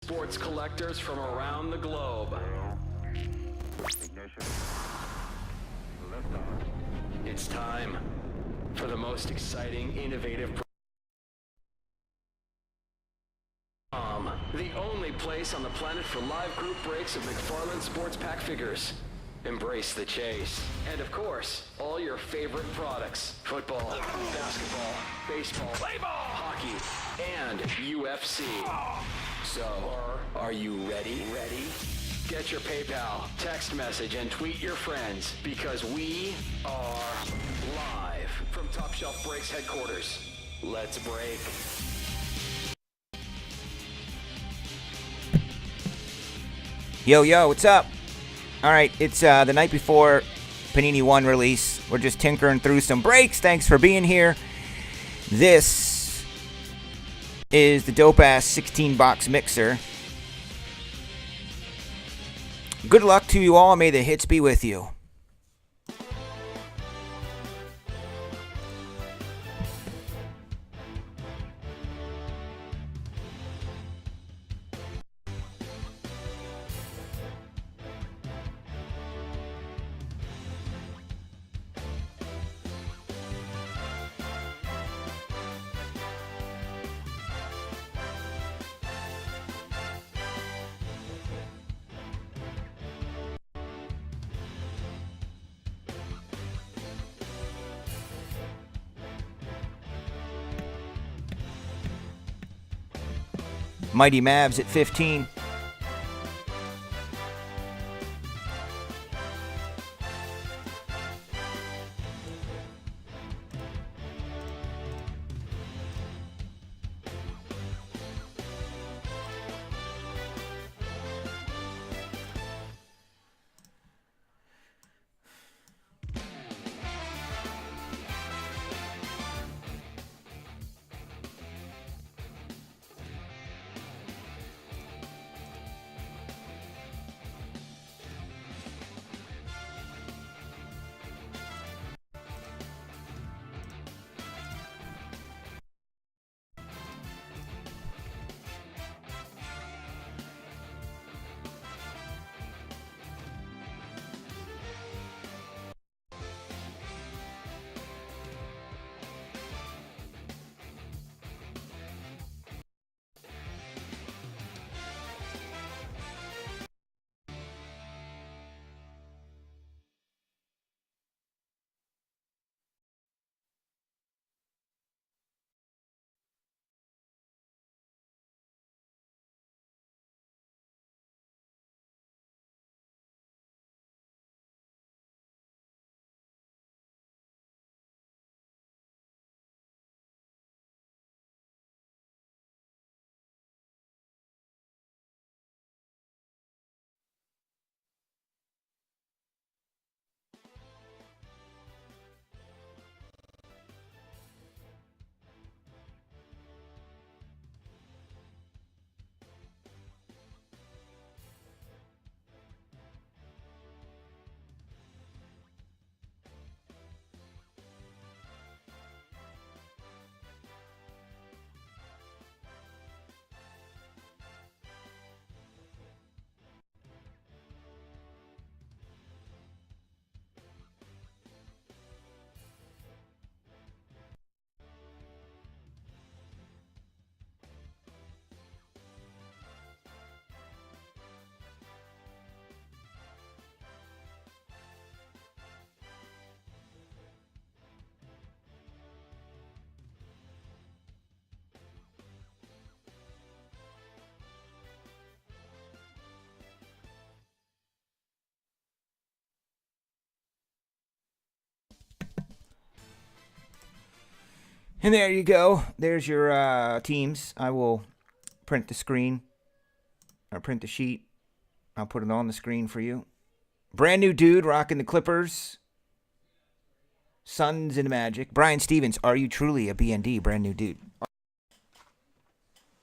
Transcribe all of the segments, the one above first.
sports collectors from around the globe. Ignition. Liftoff. It's time for the most exciting, innovative the only place on the planet for live group breaks of McFarlane Sports Pack figures. Embrace the chase. And of course, all your favorite products. Football, basketball, baseball, play ball, hockey, and UFC. So, are you ready? Get your PayPal, text message, and tweet your friends because we are live from Top Shelf Breaks headquarters. Let's break. Yo, what's up? All right, it's the night before Panini 1 release. We're just tinkering through some breaks. Thanks for being here. This is the dope-ass 16-box mixer. Good luck to you all. May the hits be with you. Mighty Mavs at 15. And there you go. There's your teams. I will print the screen, or print the sheet. I'll put it on the screen for you. Brand new dude rocking the Clippers. Suns and Magic. Brian Stevens, are you truly a BND? Brand new dude.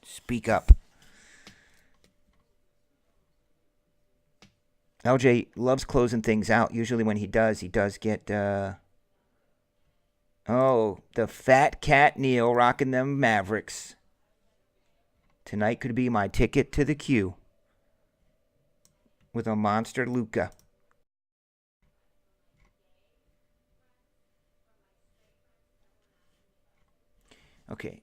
Speak up. LJ loves closing things out. Usually when he does get... Oh, the Fat Cat Neil rocking them Mavericks. Tonight could be my ticket to the queue with a monster Luca. Okay.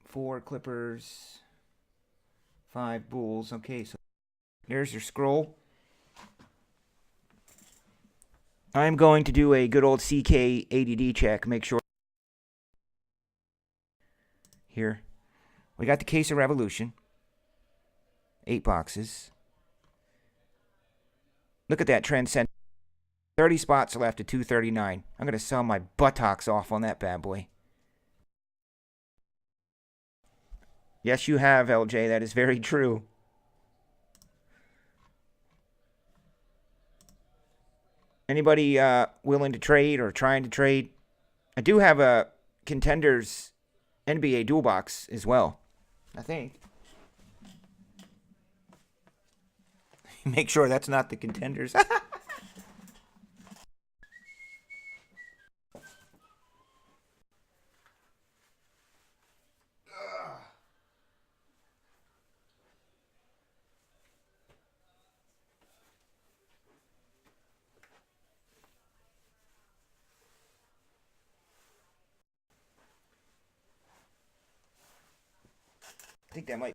Four Clippers, 5 Bulls. Okay, so there's your scroll. I'm going to do a good old CK ADD check. Make sure. Here. We got the case of Revolution. 8 boxes. Look at that transcend. 30 spots left at 239. I'm going to sell my buttocks off on that bad boy. Yes, you have, LJ. That is very true. Anybody willing to trade or trying to trade? I do have a Contenders NBA dual box as well, I think. Make sure that's not the Contenders. I think that might.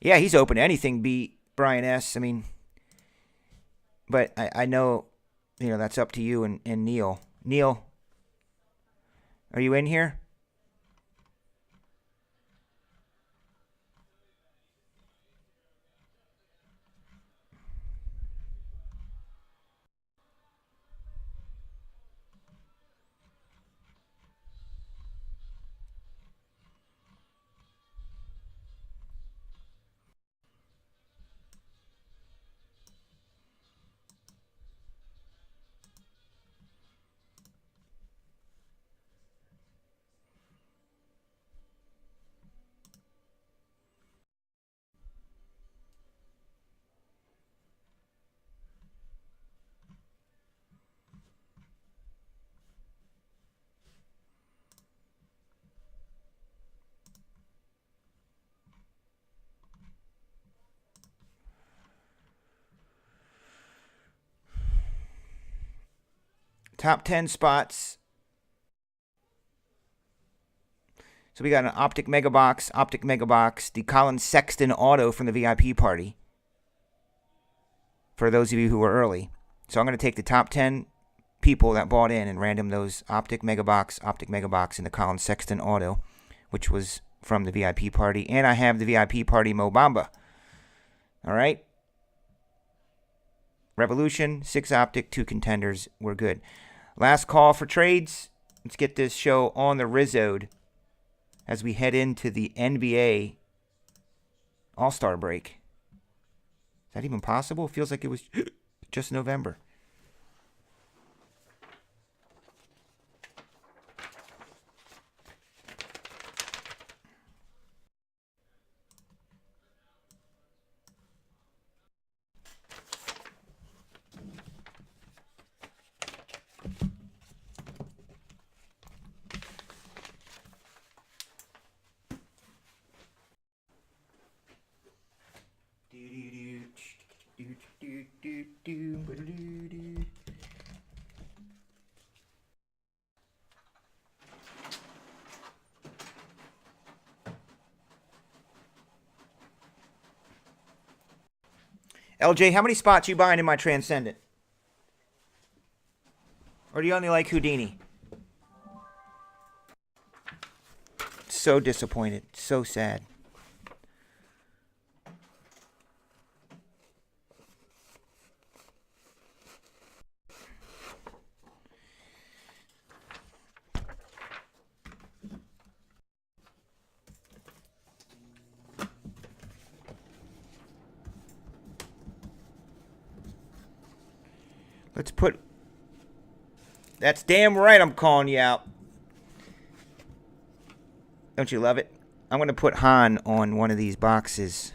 Yeah, he's open to anything. Beat Brian S. I mean, but I know, that's up to you and Neil. Neil, are you in here? Top 10 spots. So we got an Optic Mega Box, the Colin Sexton auto from the VIP party. For those of you who were early. So I'm going to take the top 10 people that bought in and random those Optic Mega Box, and the Colin Sexton auto, which was from the VIP party. And I have the VIP party Mo Bamba. All right. Revolution, 6 Optic, 2 Contenders. We're good. Last call for trades. Let's get this show on the Rizzoed as we head into the NBA All-Star break. Is that even possible? It feels like it was just November. LJ, how many spots you buying in my Transcendent? Or do you only like Houdini? So disappointed. So sad. Let's put... That's damn right I'm calling you out. Don't you love it? I'm going to put Han on one of these boxes.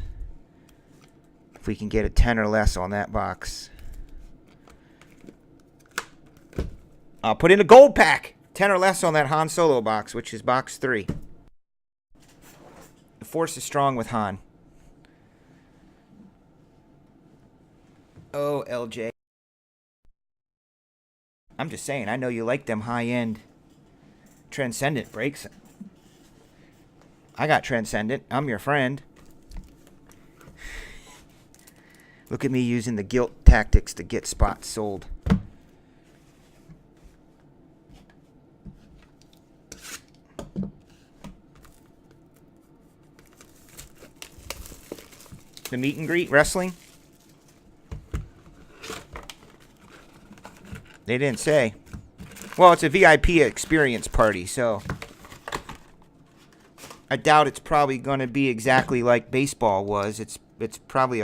If we can get a 10 or less on that box. I'll put in a gold pack. 10 or less on that Han Solo box, which is box 3. The Force is strong with Han. Oh, LJ. I'm just saying, I know you like them high-end Transcendent breaks. I got Transcendent. I'm your friend. Look at me using the guilt tactics to get spots sold. The meet and greet wrestling? They didn't say. Well, it's a VIP experience party, so I doubt it's probably going to be exactly like baseball was. It's probably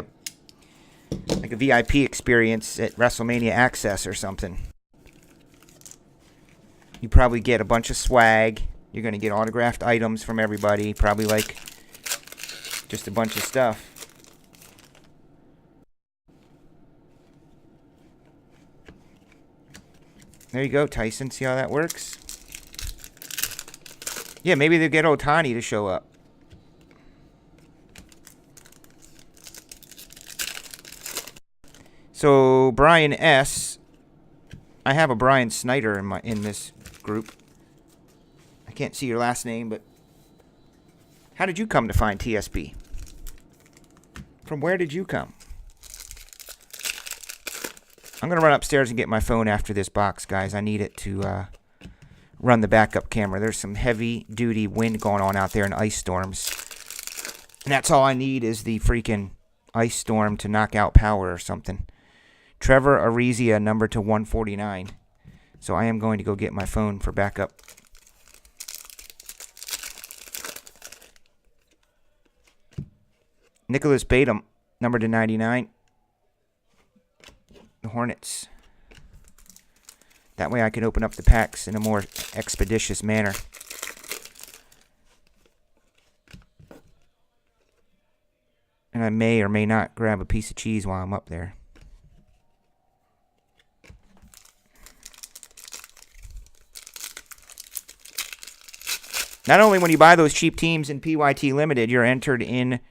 like a VIP experience at WrestleMania Access or something. You probably get a bunch of swag. You're going to get autographed items from everybody. Probably like just a bunch of stuff. There you go, Tyson. See how that works? Yeah, maybe they'll get Otani to show up. So, Brian S. I have a Brian Snyder in this group. I can't see your last name, but how did you come to find TSP? From where did you come? I'm going to run upstairs and get my phone after this box, guys. I need it to run the backup camera. There's some heavy-duty wind going on out there and ice storms. And that's all I need is the freaking ice storm to knock out power or something. Trevor Arizia, number to 149. So I am going to go get my phone for backup. Nicholas Batum, number to 99. The Hornets. That way I can open up the packs in a more expeditious manner. And I may or may not grab a piece of cheese while I'm up there. Not only when you buy those cheap teams in PYT Limited, you're entered in...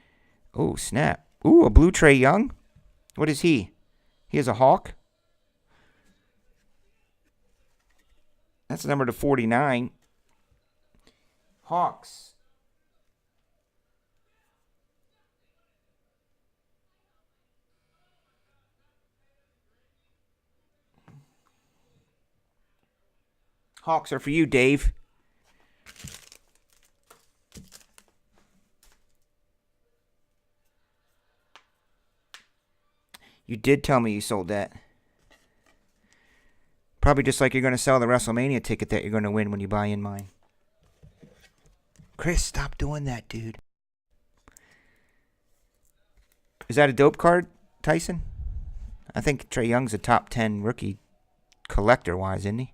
Oh, snap. Ooh, a blue Trae Young? What is he? He has a Hawk. That's the number to 49. Hawks. Hawks are for you, Dave. You did tell me you sold that. Probably just like you're going to sell the WrestleMania ticket that you're going to win when you buy in mine. Chris, stop doing that, dude. Is that a dope card, Tyson? I think Trae Young's a top 10 rookie collector-wise, isn't he?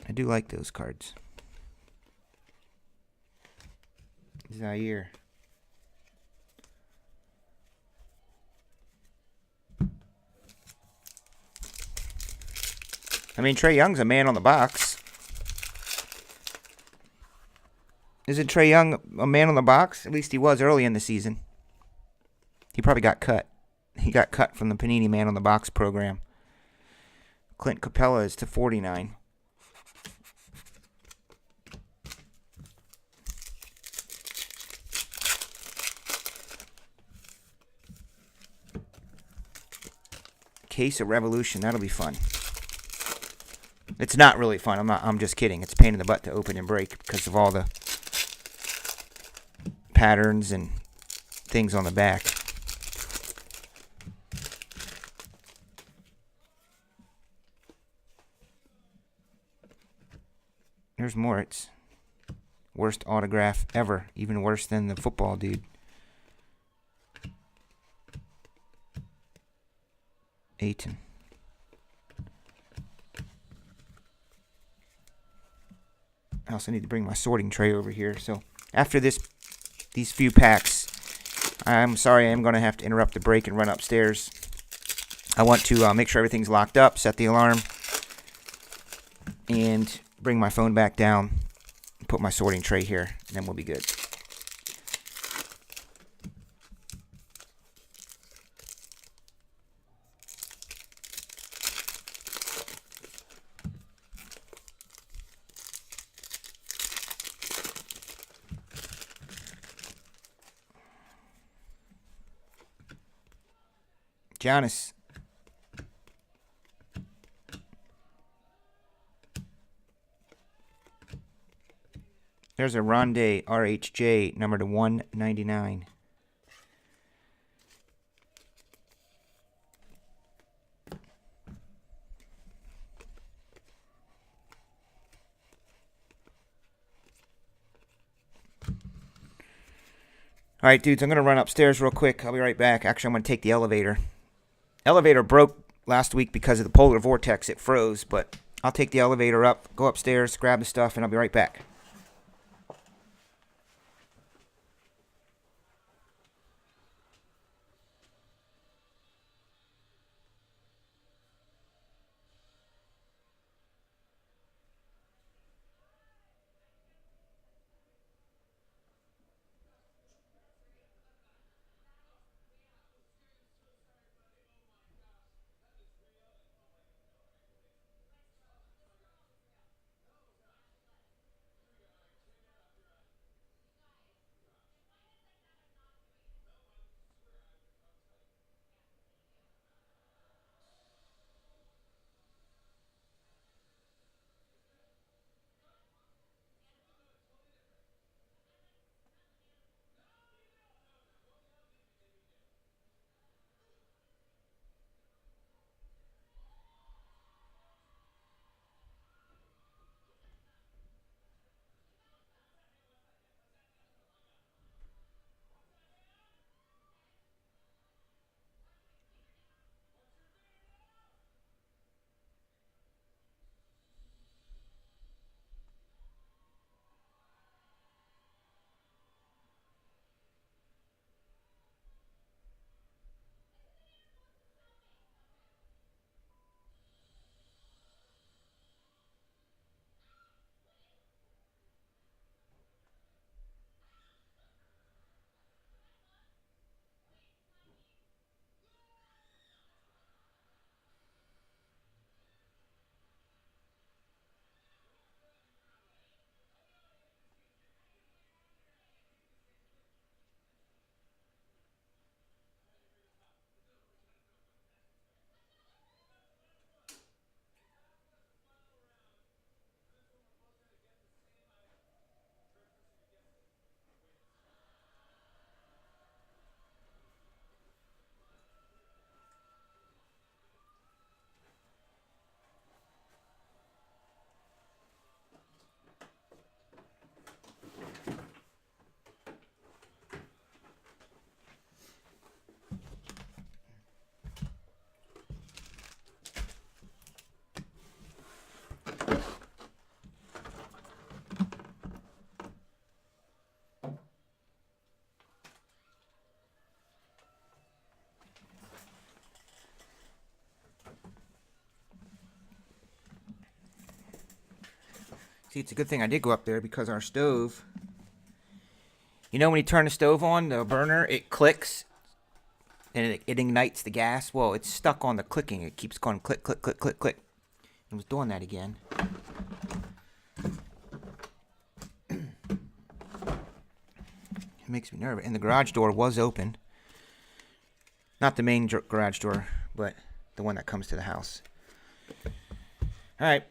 I do like those cards. Zaire. I mean, Trae Young's a man on the box. Isn't Trae Young a man on the box? At least he was early in the season. He probably got cut. He got cut from the Panini Man on the Box program. Clint Capella is to 49. Case of Revolution. That'll be fun. It's not really fun. I'm just kidding. It's a pain in the butt to open and break because of all the patterns and things on the back. There's Moritz. Worst autograph ever. Even worse than the football dude. Ayton. I also need to bring my sorting tray over here. So after these few packs, I'm sorry I am going to have to interrupt the break and run upstairs. I want to make sure everything's locked up, set the alarm, and bring my phone back down and put my sorting tray here, and then we'll be good. Giannis. There's a Ronde RHJ number to 199. All right, dudes, I'm going to run upstairs real quick. I'll be right back. Actually, I'm going to take the elevator. Elevator broke last week because of the polar vortex. It froze, but I'll take the elevator up, go upstairs, grab the stuff, and I'll be right back. See, it's a good thing I did go up there because our stove, you know when you turn the stove on, the burner, it clicks and it ignites the gas. Well, it's stuck on the clicking. It keeps going click, click, click, click, click. It was doing that again. It makes me nervous. And the garage door was open. Not the main garage door, but the one that comes to the house. All right.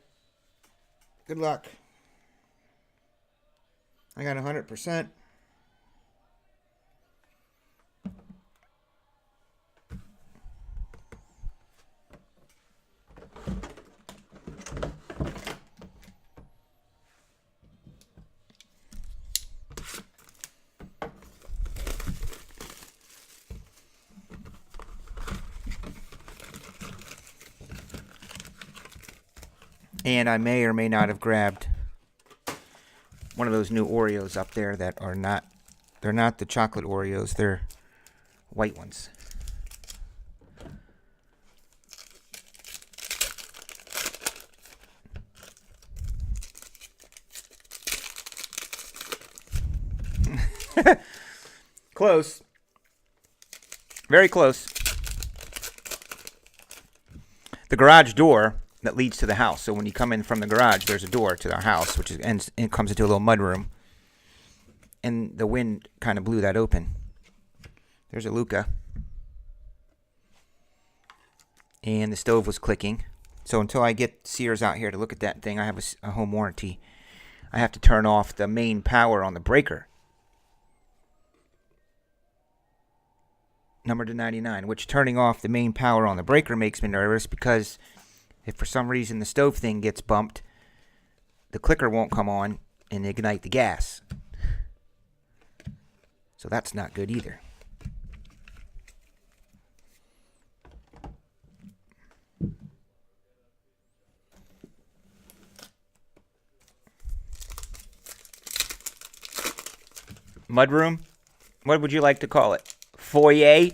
Good luck. I got 100%. And I may or may not have grabbed one of those new Oreos up there that are not, they're not the chocolate Oreos, they're white ones. Close. Very close. The garage door that leads to the house. So when you come in from the garage, there's a door to our house, which is and it comes into a little mud room. And the wind kind of blew that open. There's a Luca. And the stove was clicking. So until I get Sears out here to look at that thing, I have a home warranty. I have to turn off the main power on the breaker. Number to 99, which turning off the main power on the breaker makes me nervous because if for some reason the stove thing gets bumped, the clicker won't come on and ignite the gas. So that's not good either. Mudroom? What would you like to call it? Foyer?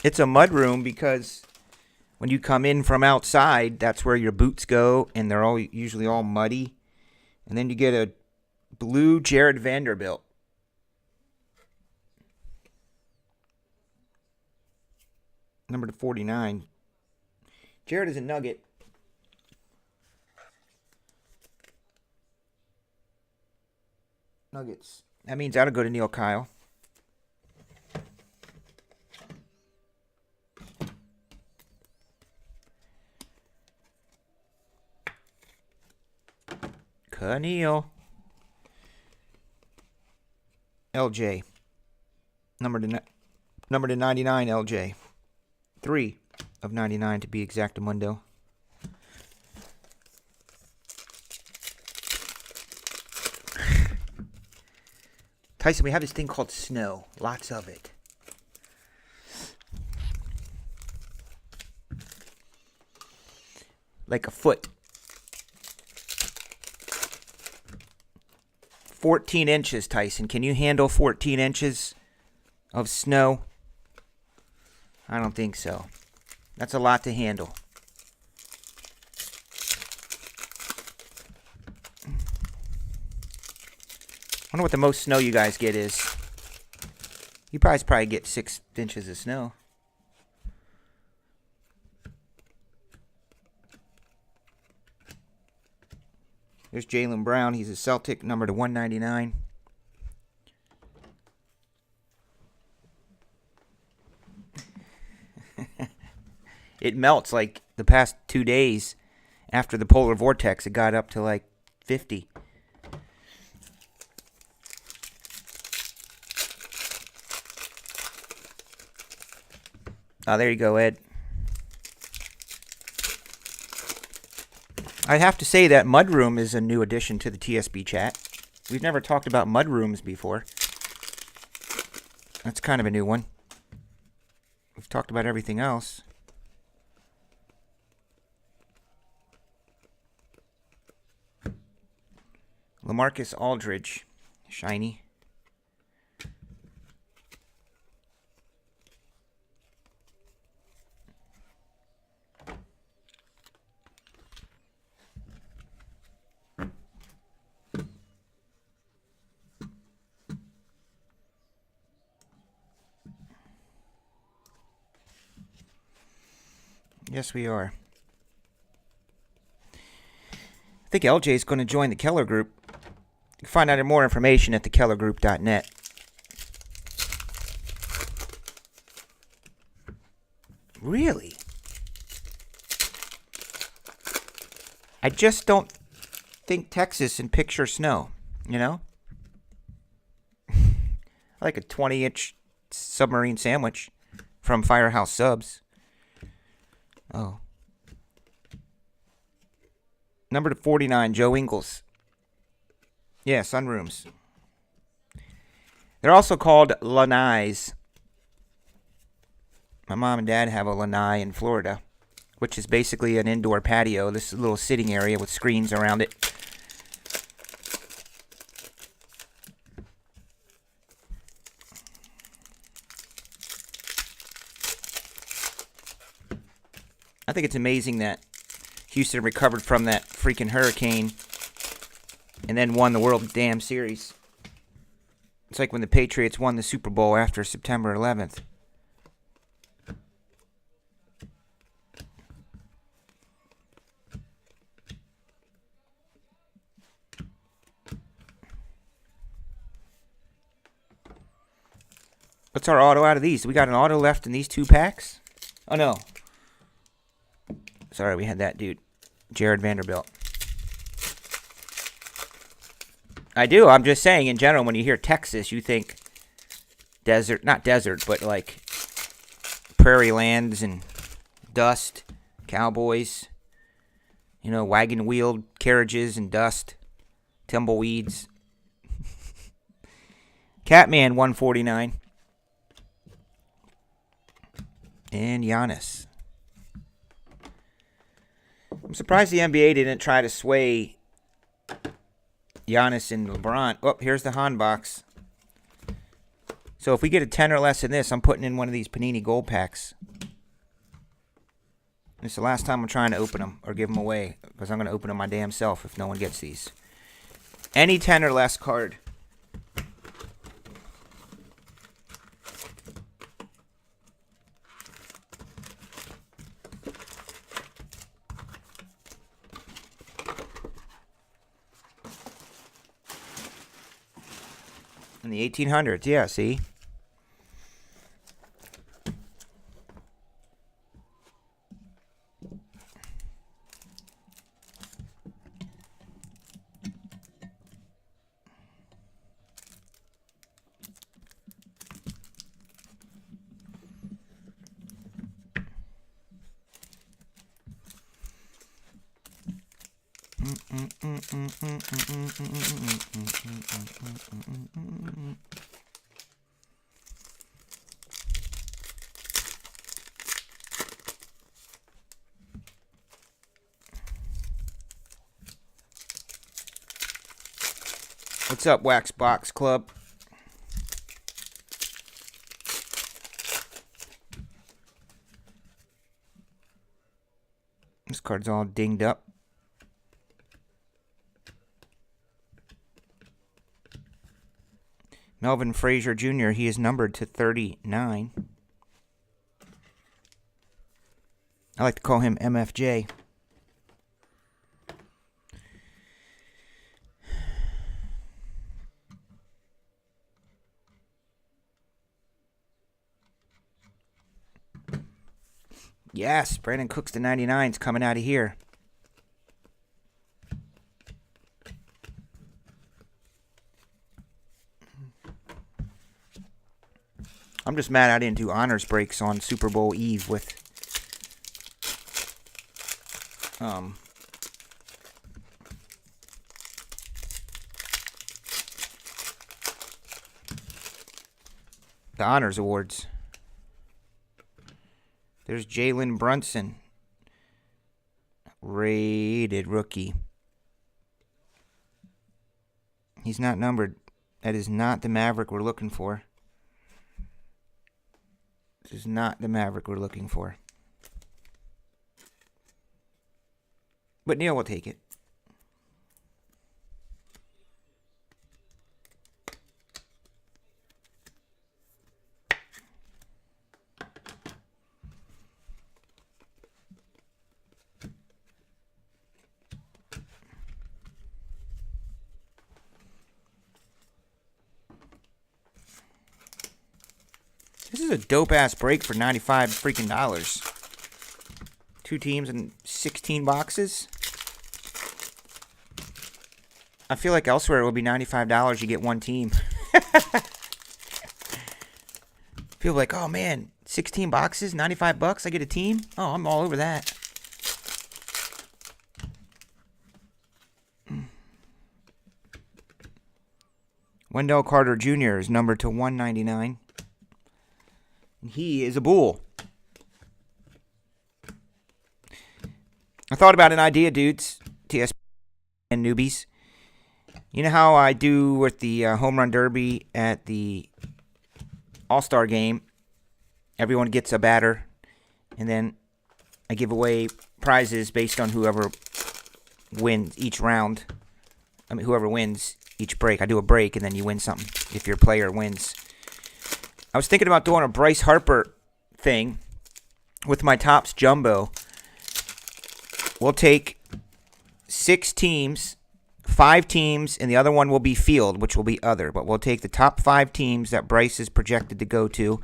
It's a mudroom because when you come in from outside, that's where your boots go, and they're all usually all muddy. And then you get a blue Jared Vanderbilt. Number to 49. Jared is a Nugget. Nuggets. That means that'll go to Neil Kyle. Neil. LJ. Number to 99, LJ. 3 of 99 to be exact, Mundo. Tyson, we have this thing called snow. Lots of it. Like a foot. 14 inches, Tyson. Can you handle 14 inches of snow? I don't think so. That's a lot to handle. I wonder what the most snow you guys get is. You guys probably get 6 inches of snow. There's Jaylen Brown. He's a Celtic, number to 199. It melts like the past 2 days after the polar vortex. It got up to like 50. There you go, Ed. I have to say that Mudroom is a new addition to the TSB chat. We've never talked about Mudrooms before. That's kind of a new one. We've talked about everything else. LaMarcus Aldridge. Shiny. Yes, we are. I think LJ is going to join the Keller Group. You can find out more information at thekellergroup.net. Really? I just don't think Texas and picture snow, you know? I like a 20-inch submarine sandwich from Firehouse Subs. Oh. Number to 49, Joe Ingles. Yeah, sunrooms. They're also called lanais. My mom and dad have a lanai in Florida, which is basically an indoor patio. This little sitting area with screens around it. I think it's amazing that Houston recovered from that freaking hurricane and then won the World Damn Series. It's like when the Patriots won the Super Bowl after September 11th. What's our auto out of these? We got an auto left in these 2 packs? Oh, no. Sorry, we had that dude. Jared Vanderbilt. I do. I'm just saying, in general, when you hear Texas, you think desert. Not desert, but like prairie lands and dust. Cowboys. You know, wagon-wheeled carriages and dust. Tumbleweeds. Catman, 149. And Giannis. I'm surprised the NBA didn't try to sway Giannis and LeBron. Oh, here's the Han box. So if we get a 10 or less in this, I'm putting in one of these Panini Gold Packs. It's the last time I'm trying to open them or give them away, because I'm going to open them my damn self if no one gets these. Any 10 or less card. In the 1800s, yeah, see? What's up, Wax Box Club? This card's all dinged up. Melvin Frazier Jr., he is numbered to 39. I like to call him MFJ. Yes, Brandon Cooks to 99's coming out of here. I'm just mad I didn't do honors breaks on Super Bowl Eve with the honors awards. There's Jalen Brunson, rated rookie. He's not numbered. That is not the Maverick we're looking for. This is not the Maverick we're looking for. But Neil will take it. This is a dope-ass break for 95 freaking dollars. 2 teams and 16 boxes. I feel like elsewhere it would be $95, you get 1 team. People like, oh man, 16 boxes, $95, I get a team? Oh, I'm all over that. Wendell Carter Jr. is numbered to 199. He is a bull. I thought about an idea, dudes. TS and newbies. You know how I do with the home run derby at the All-Star game? Everyone gets a batter, and then I give away prizes based on whoever wins each round. I mean, whoever wins each break. I do a break, and then you win something if your player wins. I was thinking about doing a Bryce Harper thing with my Topps Jumbo. We'll take 6 teams, 5 teams, and the other one will be field, which will be other. But we'll take the top 5 teams that Bryce is projected to go to,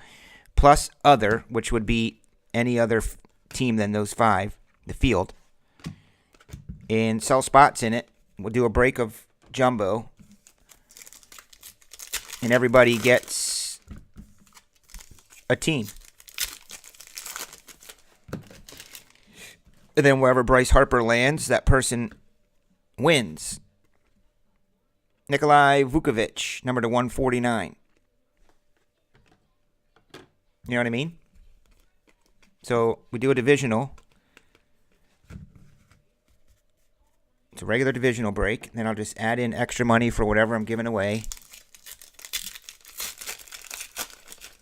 plus other, which would be any other team than those 5, the field, and sell spots in it. We'll do a break of Jumbo, and everybody gets a team. And then wherever Bryce Harper lands, that person wins. Nikolai Vukovic, number to 149. You know what I mean? So we do a divisional. It's a regular divisional break. Then I'll just add in extra money for whatever I'm giving away.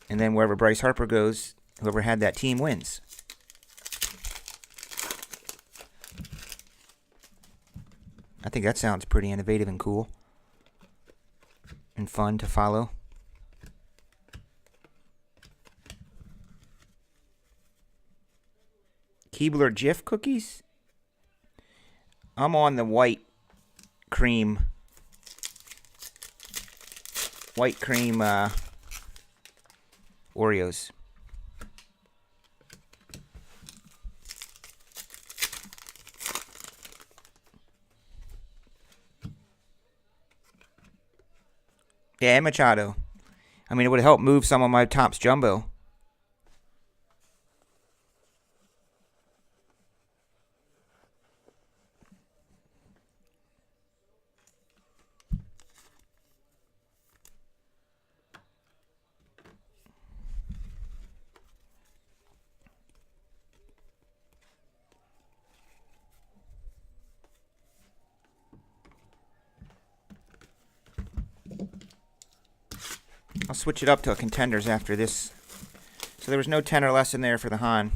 And then wherever Bryce Harper goes, whoever had that team wins. I think that sounds pretty innovative and cool. And fun to follow. Keebler Jif cookies? I'm on the white cream Oreos. Yeah, Machado. I mean, it would help move some of my Topps Jumbo. I'll switch it up to a Contenders after this. So there was no 10 or less in there for the Han.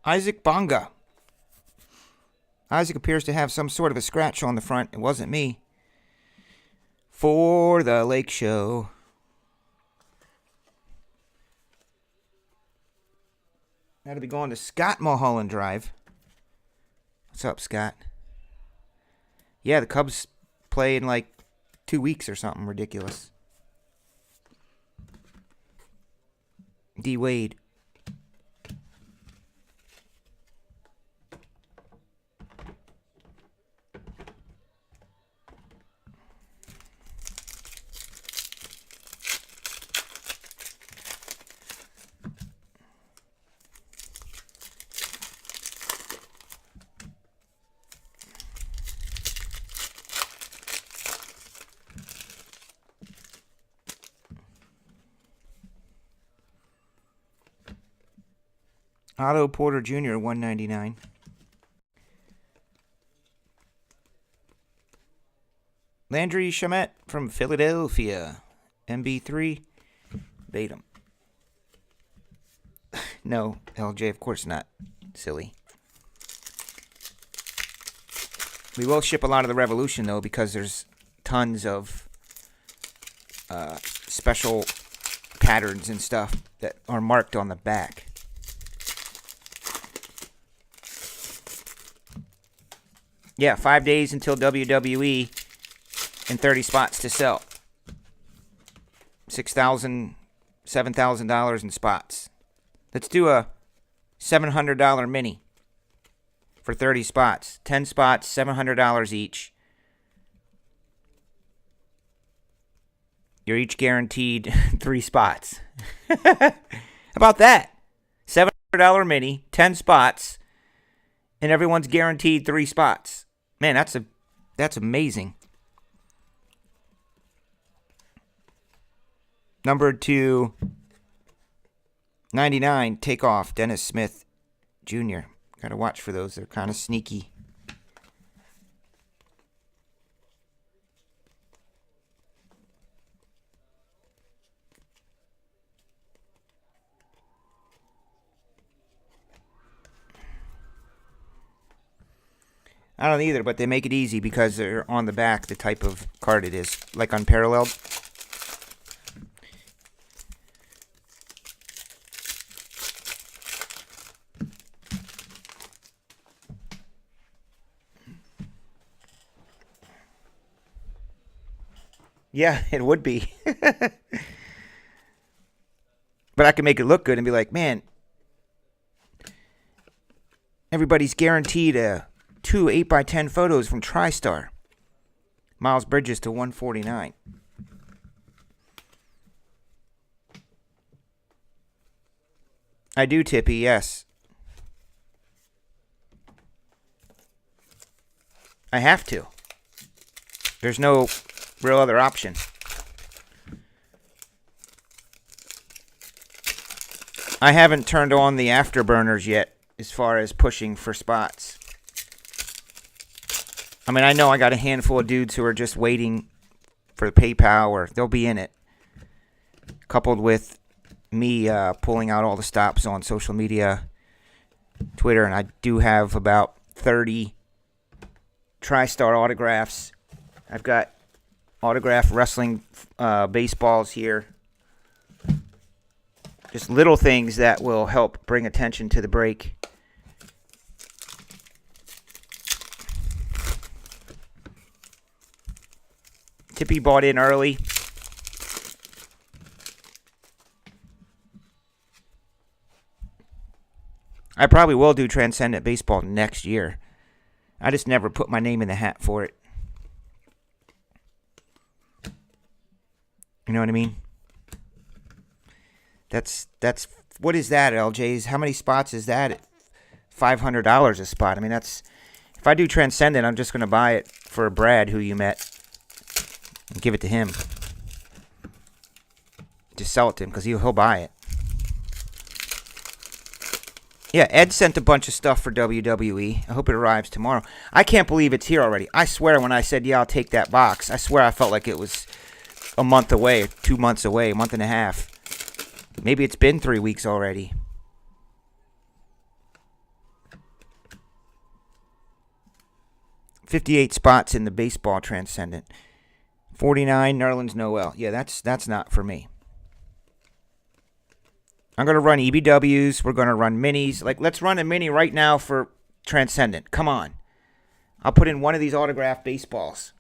Isaac Bonga. Isaac appears to have some sort of a scratch on the front. It wasn't me. For the Lake Show. That'll be going to Scott Mulholland Drive. What's up, Scott? Yeah, the Cubs play in like 2 weeks or something ridiculous. D. Wade. Otto Porter Jr., 199. Landry Shamet from Philadelphia, MB3. Batum. No, LJ, of course not. Silly. We will ship a lot of the Revolution, though, because there's tons of special patterns and stuff that are marked on the back. Yeah, 5 days until WWE and 30 spots to sell. $6,000, $7,000 in spots. Let's do a $700 mini for 30 spots. 10 spots, $700 each. You're each guaranteed 3 spots. How about that? $700 mini, 10 spots, and everyone's guaranteed 3 spots. Man, that's amazing. Number 299, Takeoff, Dennis Smith Jr. Got to watch for those. They're kind of sneaky. I don't either, but they make it easy because they're on the back, the type of card it is, like Unparalleled. Yeah, it would be. But I can make it look good and be like, man, everybody's guaranteed a 2 8x10 photos from TriStar. Miles Bridges to 149. I do, Tippy, yes. I have to. There's no real other option. I haven't turned on the afterburners yet as far as pushing for spots. I mean, I know I got a handful of dudes who are just waiting for the PayPal, or they'll be in it. Coupled with me pulling out all the stops on social media, Twitter, and I do have about 30 TriStar autographs. I've got autographed wrestling baseballs here. Just little things that will help bring attention to the break. Tippy bought in early. I probably will do Transcendent Baseball next year. I just never put my name in the hat for it. You know what I mean? That's what is that, LJ's? How many spots is that? $500 a spot. I mean, that's, if I do Transcendent, I'm just going to buy it for Brad, who you met, and give it to him. Just sell it to him because he'll buy it. Yeah, Ed sent a bunch of stuff for WWE. I hope it arrives tomorrow. I can't believe it's here already. I swear when I said, yeah, I'll take that box, I swear I felt like it was a month away, 2 months away, a month and a half. Maybe it's been 3 weeks already. $58 spots in the baseball Transcendent. 49 Nerlens Noel. Yeah, that's not for me. I'm going to run EBWs. We're going to run minis. Like, let's run a mini right now for Transcendent. Come on. I'll put in one of these autographed baseballs.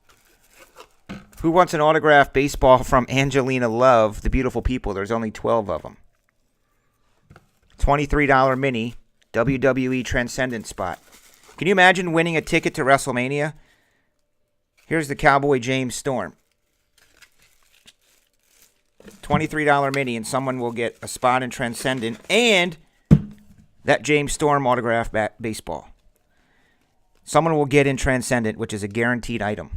Who wants an autographed baseball from Angelina Love, The Beautiful People? There's only 12 of them. $23 mini WWE Transcendent spot. Can you imagine winning a ticket to WrestleMania? Here's the Cowboy James Storm. $23 mini, and someone will get a spot in Transcendent and that James Storm autographed baseball. Someone will get in Transcendent, which is a guaranteed item.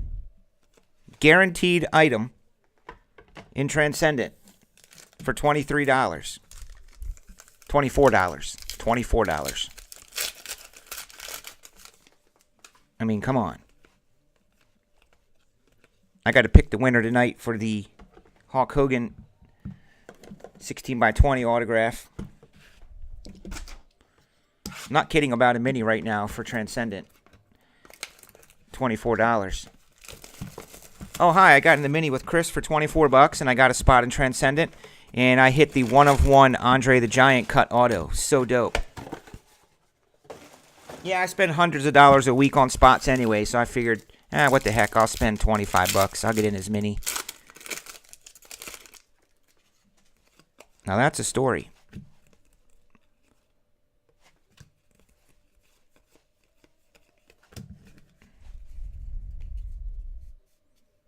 Guaranteed item in Transcendent for $23. $24. I mean, come on. I got to pick the winner tonight for the Hulk Hogan 16x20 autograph. I'm not kidding about a mini right now for Transcendent. $24. Oh, hi, I got in the mini with Chris for $24, and I got a spot in Transcendent, and I hit the 1/1 Andre the Giant cut auto. So dope. Yeah, I spend hundreds of dollars a week on spots anyway, so I figured, what the heck, I'll spend $25. I'll get in as many. Now that's a story.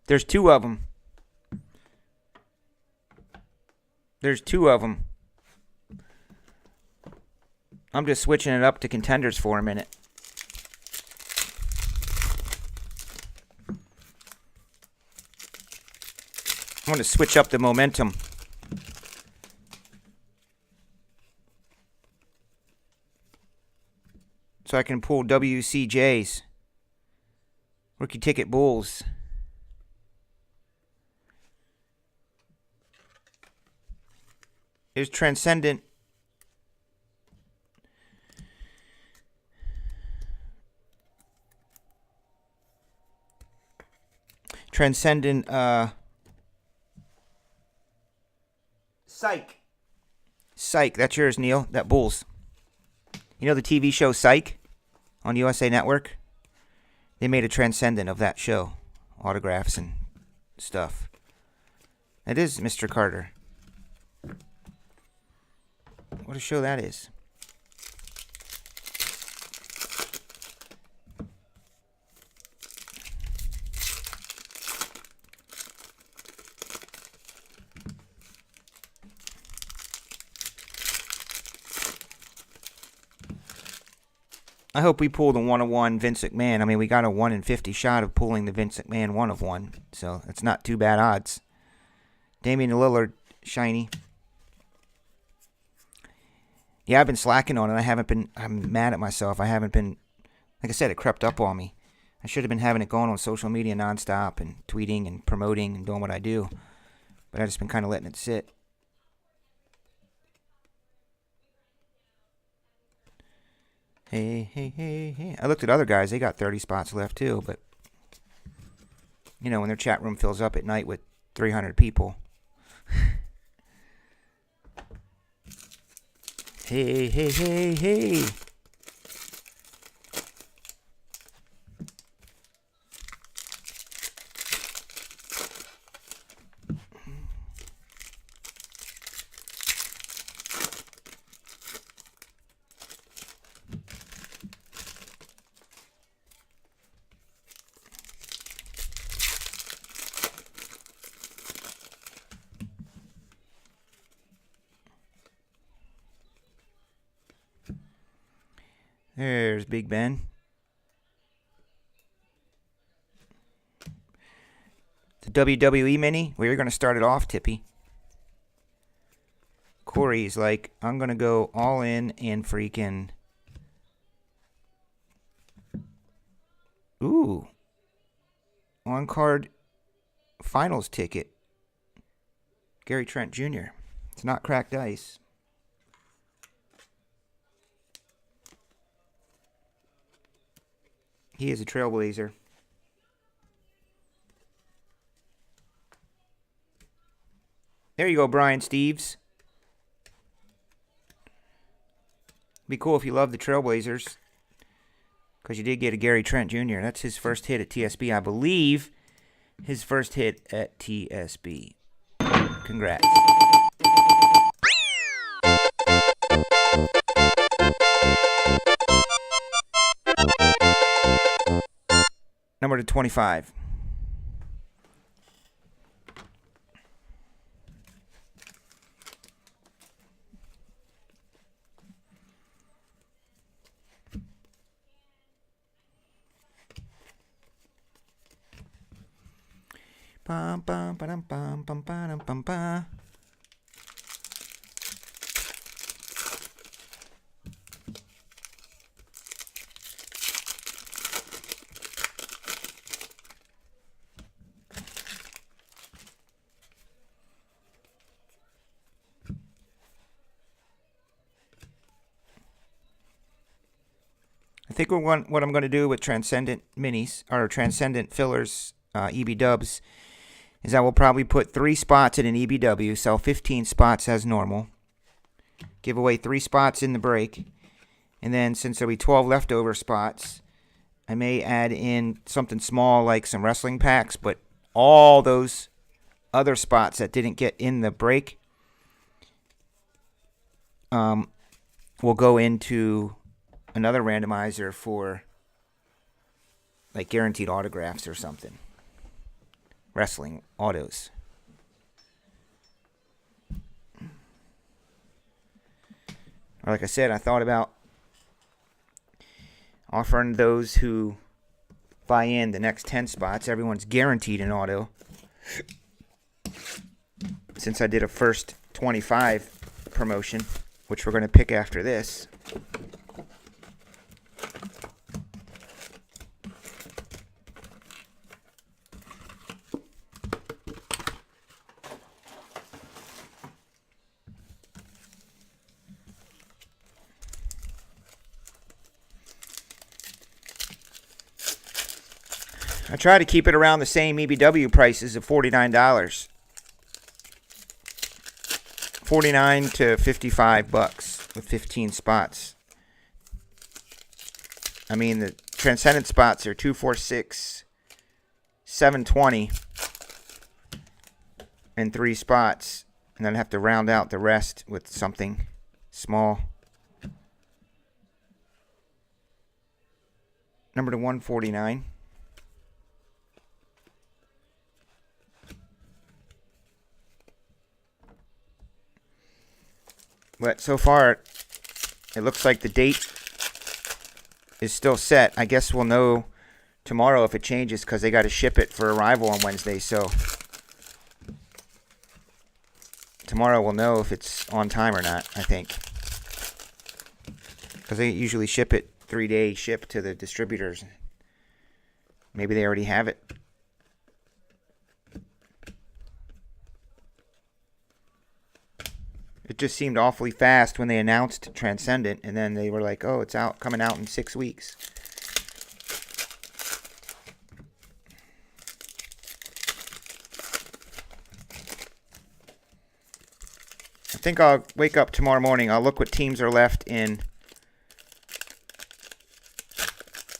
There's two of them. There's two of them. I'm just switching it up to Contenders for a minute. I want to switch up the momentum. So I can pull WCJs. Rookie Ticket Bulls. There's Transcendent. Psych, that's yours, Neil. That Bulls. You know the TV show Psych on USA Network? They made a Transcendent of that show. Autographs and stuff. It is Mr. Carter. What a show that is. I hope we pull the 1/1 Vince McMahon. I mean, we got a 1 in 50 shot of pulling the Vince McMahon 1/1, so it's not too bad odds. Damian Lillard, shiny. Yeah, I've been slacking on it. I'm mad at myself. I haven't been, like I said, it crept up on me. I should have been having it going on social media nonstop and tweeting and promoting and doing what I do. But I've just been kind of letting it sit. Hey. I looked at other guys. They got 30 spots left too. But, you know, when their chat room fills up at night with 300 people. Hey. There's Big Ben. The WWE mini. Where you're going to start it off, Tippy. Corey's like, I'm going to go all in and freaking... Ooh. On-card finals ticket. Gary Trent Jr. It's not cracked ice. He is a trailblazer. There you go, Brian Steves. Be cool if you love the Trailblazers. Because you did get a Gary Trent Jr. That's his first hit at TSB. I believe his first hit at TSB. Congrats. Number to 25. Bum bum ba dum bum bum ba dum bum ba. I think what I'm going to do with Transcendent Minis, or Transcendent Fillers, EB Dubs, is I will probably put 3 spots in an EBW, sell 15 spots as normal, give away 3 spots in the break, And then since there'll be 12 leftover spots, I may add in something small like some wrestling packs, but all those other spots that didn't get in the break will go into another randomizer for like guaranteed autographs or something. Wrestling autos. Or like I said, I thought about offering those who buy in the next 10 spots. Everyone's guaranteed an auto. Since I did a first 25 promotion, which we're going to pick after this. I try to keep it around the same EBW prices of $49. $49 to $55 with 15 spots. I mean, the Transcendent spots are $246, $720, and 3 spots. And then I have to round out the rest with something small. Number to 149. But so far, it looks like the date is still set. I guess we'll know tomorrow if it changes because they got to ship it for arrival on Wednesday. So tomorrow we'll know if it's on time or not, I think. Because they usually ship it 3-day ship to the distributors. Maybe they already have it. It just seemed awfully fast when they announced Transcendent, and then they were like, oh, it's out, coming out in 6 weeks. I think I'll wake up tomorrow morning. I'll look what teams are left in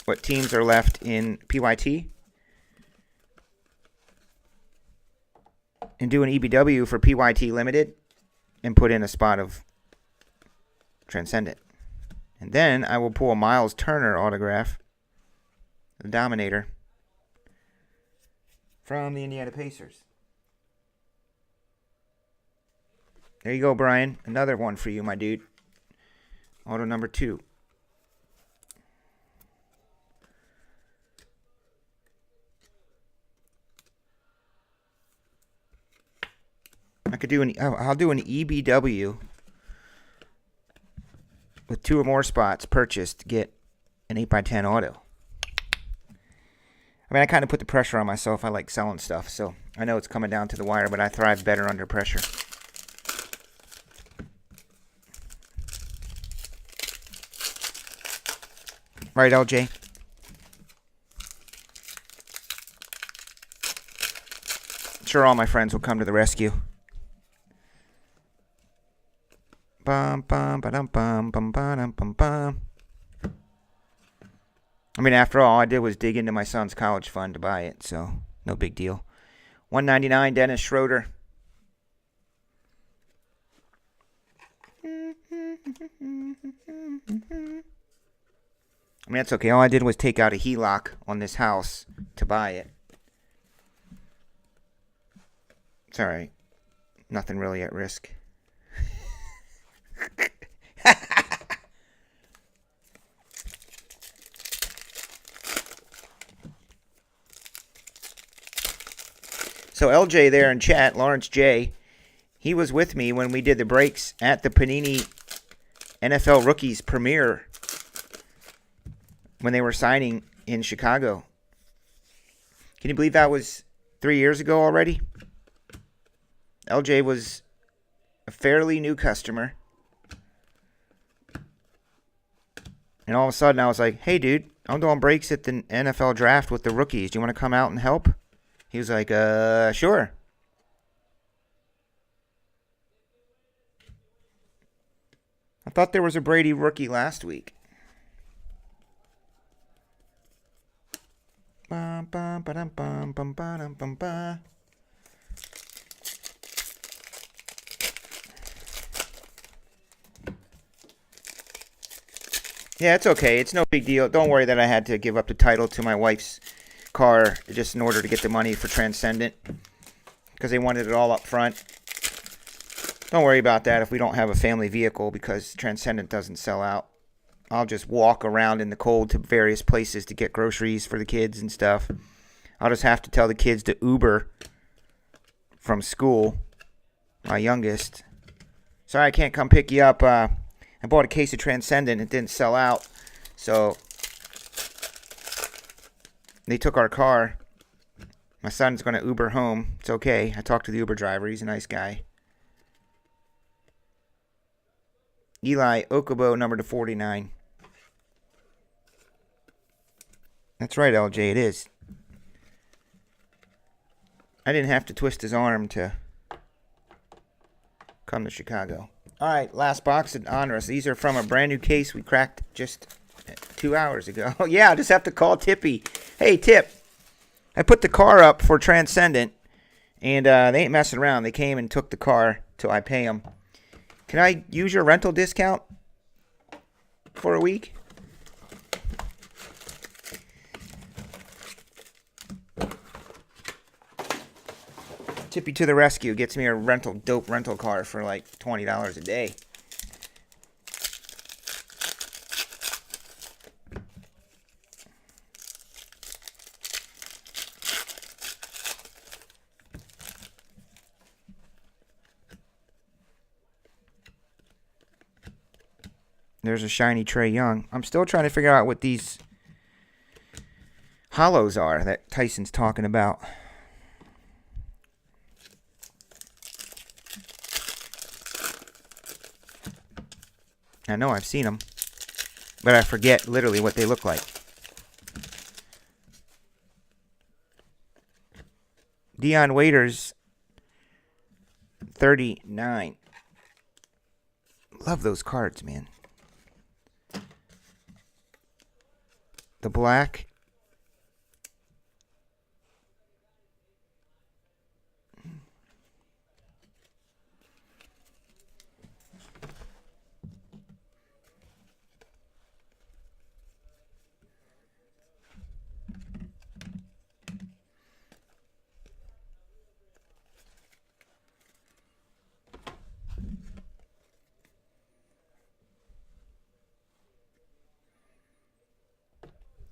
PYT. And do an EBW for PYT Limited. And put in a spot of Transcendent. And then I will pull a Miles Turner autograph, the Dominator, from the Indiana Pacers. There you go, Brian. Another one for you, my dude. Auto number 2. I'll do an EBW with 2 or more spots purchased to get an 8x10 auto. I mean, I kind of put the pressure on myself. I like selling stuff, so I know it's coming down to the wire, but I thrive better under pressure. Right, LJ? I'm sure all my friends will come to the rescue. Bum bum ba-dum bum bum ba-dum bum bum. I mean, after all I did was dig into my son's college fund to buy it, so no big deal. $199, Dennis Schroeder. I mean, that's okay. All I did was take out a HELOC on this house to buy it. It's all right. Nothing really at risk. So LJ there in chat, Lawrence J, he was with me when we did the breaks at the Panini NFL Rookies premiere when they were signing in Chicago. Can you believe that was 3 years ago already? LJ was a fairly new customer. And all of a sudden I was like, hey dude, I'm doing breaks at the NFL draft with the rookies. Do you want to come out and help? He was like, sure. I thought there was a Brady rookie last week. Bum, bum, ba-dum, bum, bum, ba-dum, bum, ba. Yeah, it's okay. It's no big deal. Don't worry that I had to give up the title to my wife's car just in order to get the money for Transcendent, because they wanted it all up front. Don't worry about that if we don't have a family vehicle, because Transcendent doesn't sell out. I'll just walk around in the cold to various places to get groceries for the kids and stuff. I'll just have to tell the kids to Uber from school, my youngest. Sorry, I can't come pick you up. I bought a case of Transcendent. It didn't sell out, so they took our car. My son's going to Uber home. It's okay. I talked to the Uber driver. He's a nice guy. Eli Okubo, number to 49. That's right, LJ, it is. I didn't have to twist his arm to come to Chicago. All right, last box of honors. These are from a brand new case we cracked just 2 hours ago. Yeah, I just have to call Tippy. Hey, Tip, I put the car up for Transcendent, and they ain't messing around. They came and took the car till I pay them. Can I use your rental discount for a week? Tippy to the rescue. Gets me a dope rental car for like $20 a day. There's a shiny Trae Young. I'm still trying to figure out what these hollows are that Tyson's talking about. I know I've seen them, but I forget literally what they look like. Dion Waiters, 39. Love those cards, man. The black.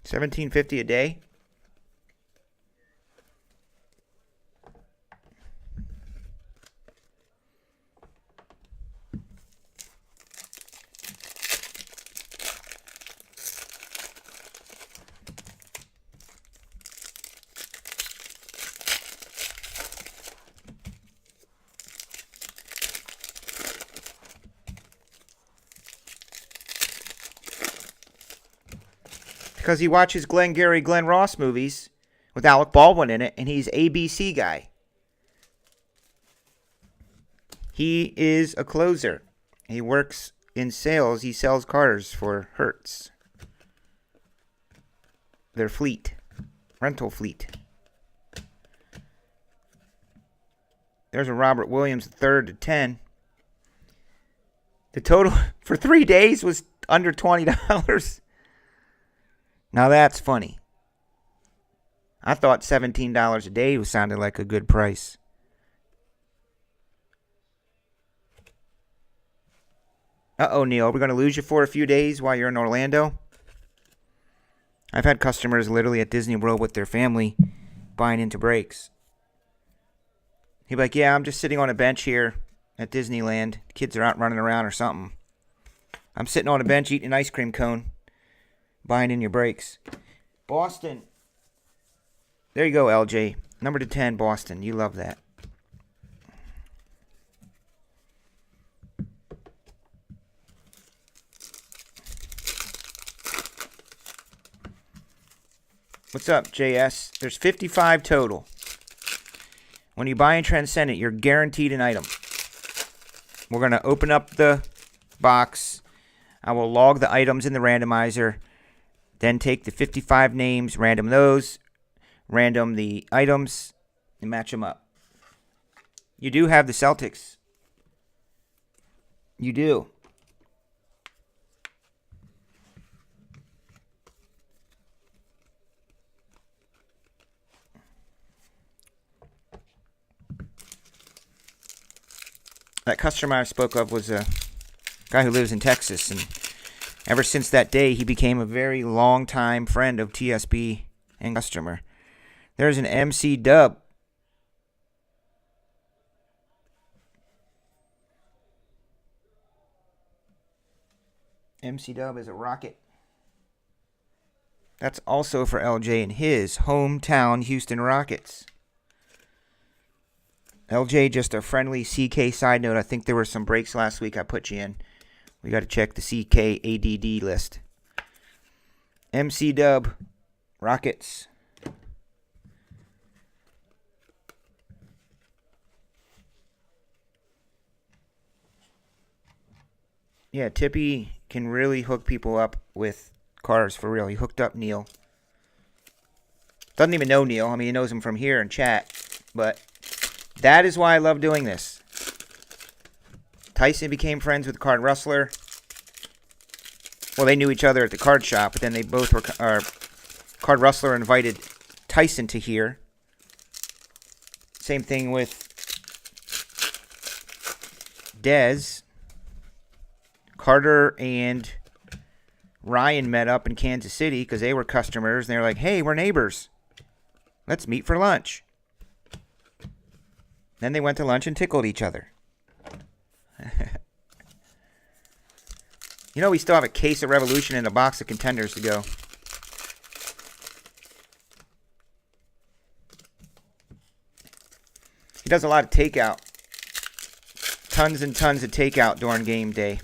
$17.50 a day. Because he watches Glenn Ross movies with Alec Baldwin in it, and he's ABC guy. He is a closer. He works in sales. He sells cars for Hertz. Their fleet. Rental fleet. There's a Robert Williams, third to 10. The total for 3 days was under $20. Now that's funny. I thought $17 a day sounded like a good price. Uh-oh, Neil. We're going to lose you for a few days while you're in Orlando? I've had customers literally at Disney World with their family buying into breaks. He'd be like, yeah, I'm just sitting on a bench here at Disneyland. The kids are out running around or something. I'm sitting on a bench eating an ice cream cone. Buying in your breaks. Boston. There you go, LJ. Number to 10, Boston. You love that. What's up, JS? There's 55 total. When you buy in Transcendent, you're guaranteed an item. We're going to open up the box. I will log the items in the randomizer. Then take the 55 names, random those, random the items and match them up. You do have the Celtics. You do. That customer I spoke of was a guy who lives in Texas, and ever since that day, he became a very long-time friend of TSB and customer. There's an MC Dub. MC Dub is a Rocket. That's also for LJ and his hometown Houston Rockets. LJ, just a friendly CK side note. I think there were some breaks last week I put you in. We got to check the CK ADD list. MC Dub, Rockets. Yeah, Tippy can really hook people up with cars for real. He hooked up Neil. Doesn't even know Neil. I mean, he knows him from here in chat. But that is why I love doing this. Tyson became friends with Card Rustler. Well, they knew each other at the card shop, but then they both were... Card Rustler invited Tyson to here. Same thing with Dez. Carter and Ryan met up in Kansas City because they were customers, and they were like, hey, we're neighbors. Let's meet for lunch. Then they went to lunch and tickled each other. You know, we still have a case of Revolution and a box of Contenders to go. He does a lot of takeout. Tons and tons of takeout during game day.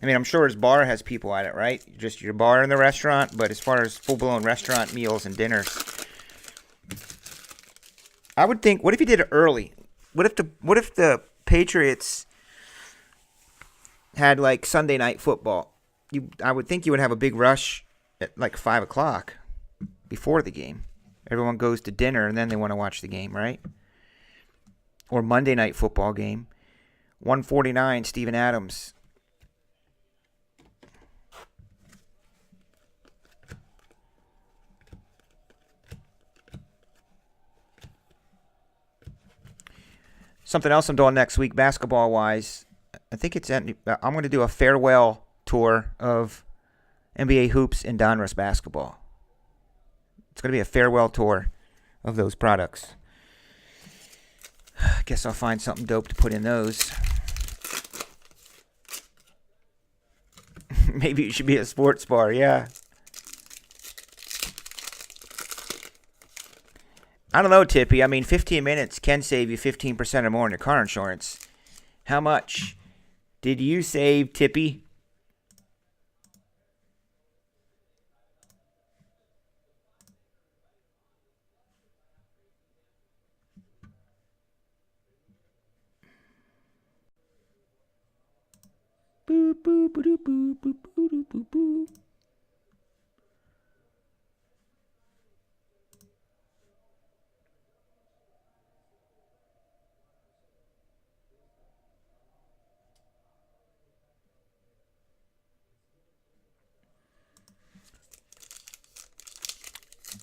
I mean, I'm sure his bar has people at it, right? Just your bar in the restaurant, but as far as full-blown restaurant meals and dinners, I would think, what if he did it early? What if the Patriots had like Sunday night football? I would think you would have a big rush at like 5 o'clock before the game. Everyone goes to dinner and then they want to watch the game, right? Or Monday night football game. 149, Steven Adams. Something else I'm doing next week, basketball-wise. I think I'm going to do a farewell tour of NBA hoops and Donruss basketball. It's going to be a farewell tour of those products. I guess I'll find something dope to put in those. Maybe it should be a sports bar, yeah. I don't know, Tippy. I mean, 15 minutes can save you 15% or more in your car insurance. How much did you save, Tippy? Boop, boop, boop, boop, boop, boop, boop, boop.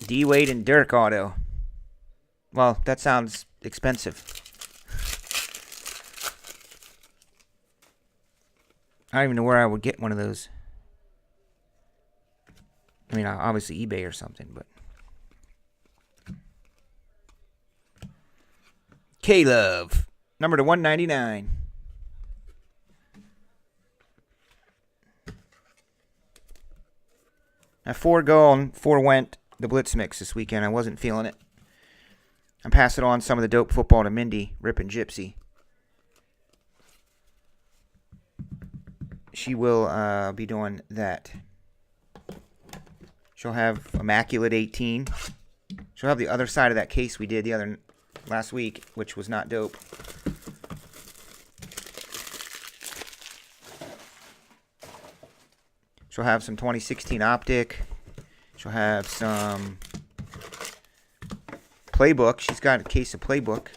D-Wade and Dirk auto. Well, that sounds expensive. I don't even know where I would get one of those. I mean, obviously eBay or something, but... K-Love. Number to 199. Now 4 go and 4 went the Blitz mix this weekend. I wasn't feeling it. I'm passing on some of the dope football to Mindy, Rippin' Gypsy. She will be doing that. She'll have Immaculate 18. She'll have the other side of that case we did last week, which was not dope. She'll have some 2016 Optic. She'll have some Playbook. She's got a case of Playbook.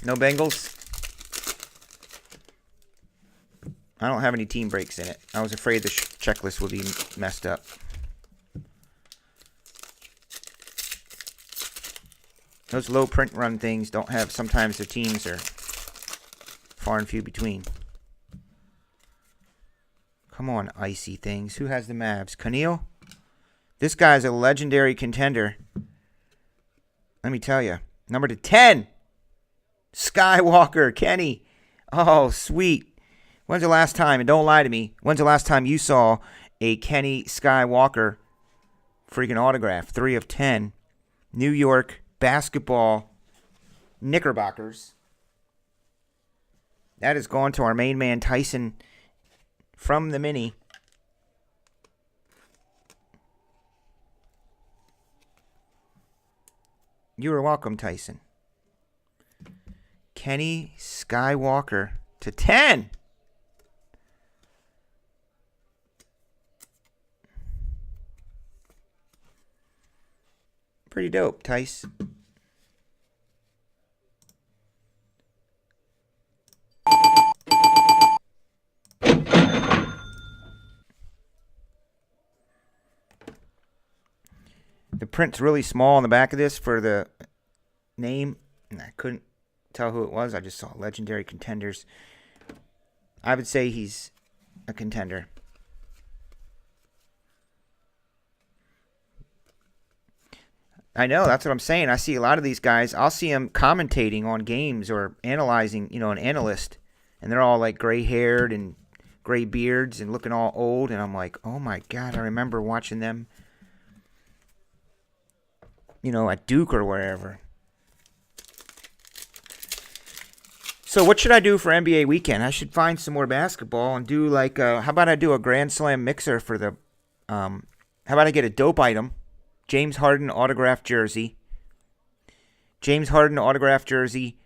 No Bengals? I don't have any team breaks in it. I was afraid the checklist would be messed up. Those low print run things don't have, sometimes the teams are far and few between. Come on, icy things. Who has the Mavs? Keneal? This guy's a legendary contender. Let me tell you. Number to 10. Skywalker. Kenny. Oh, sweet. When's the last time, and don't lie to me, when's the last time you saw a Kenny Skywalker freaking autograph? 3 of 10. New York basketball Knickerbockers. That is gone to our main man Tyson from the mini. You are welcome, Tyson. Kenny Skywalker to 10. Pretty dope, Tice. The print's really small on the back of this for the name, and I couldn't tell who it was. I just saw Legendary Contenders. I would say he's a contender. I know, that's what I'm saying. I see a lot of these guys. I'll see them commentating on games or analyzing, an analyst, and they're all like gray-haired and gray beards and looking all old, and I'm like, oh my God, I remember watching them, at Duke or wherever. So what should I do for NBA weekend? I should find some more basketball and do like, how about I do a Grand Slam mixer for the, how about I get a dope item? James Harden autographed jersey. James Harden autographed jersey.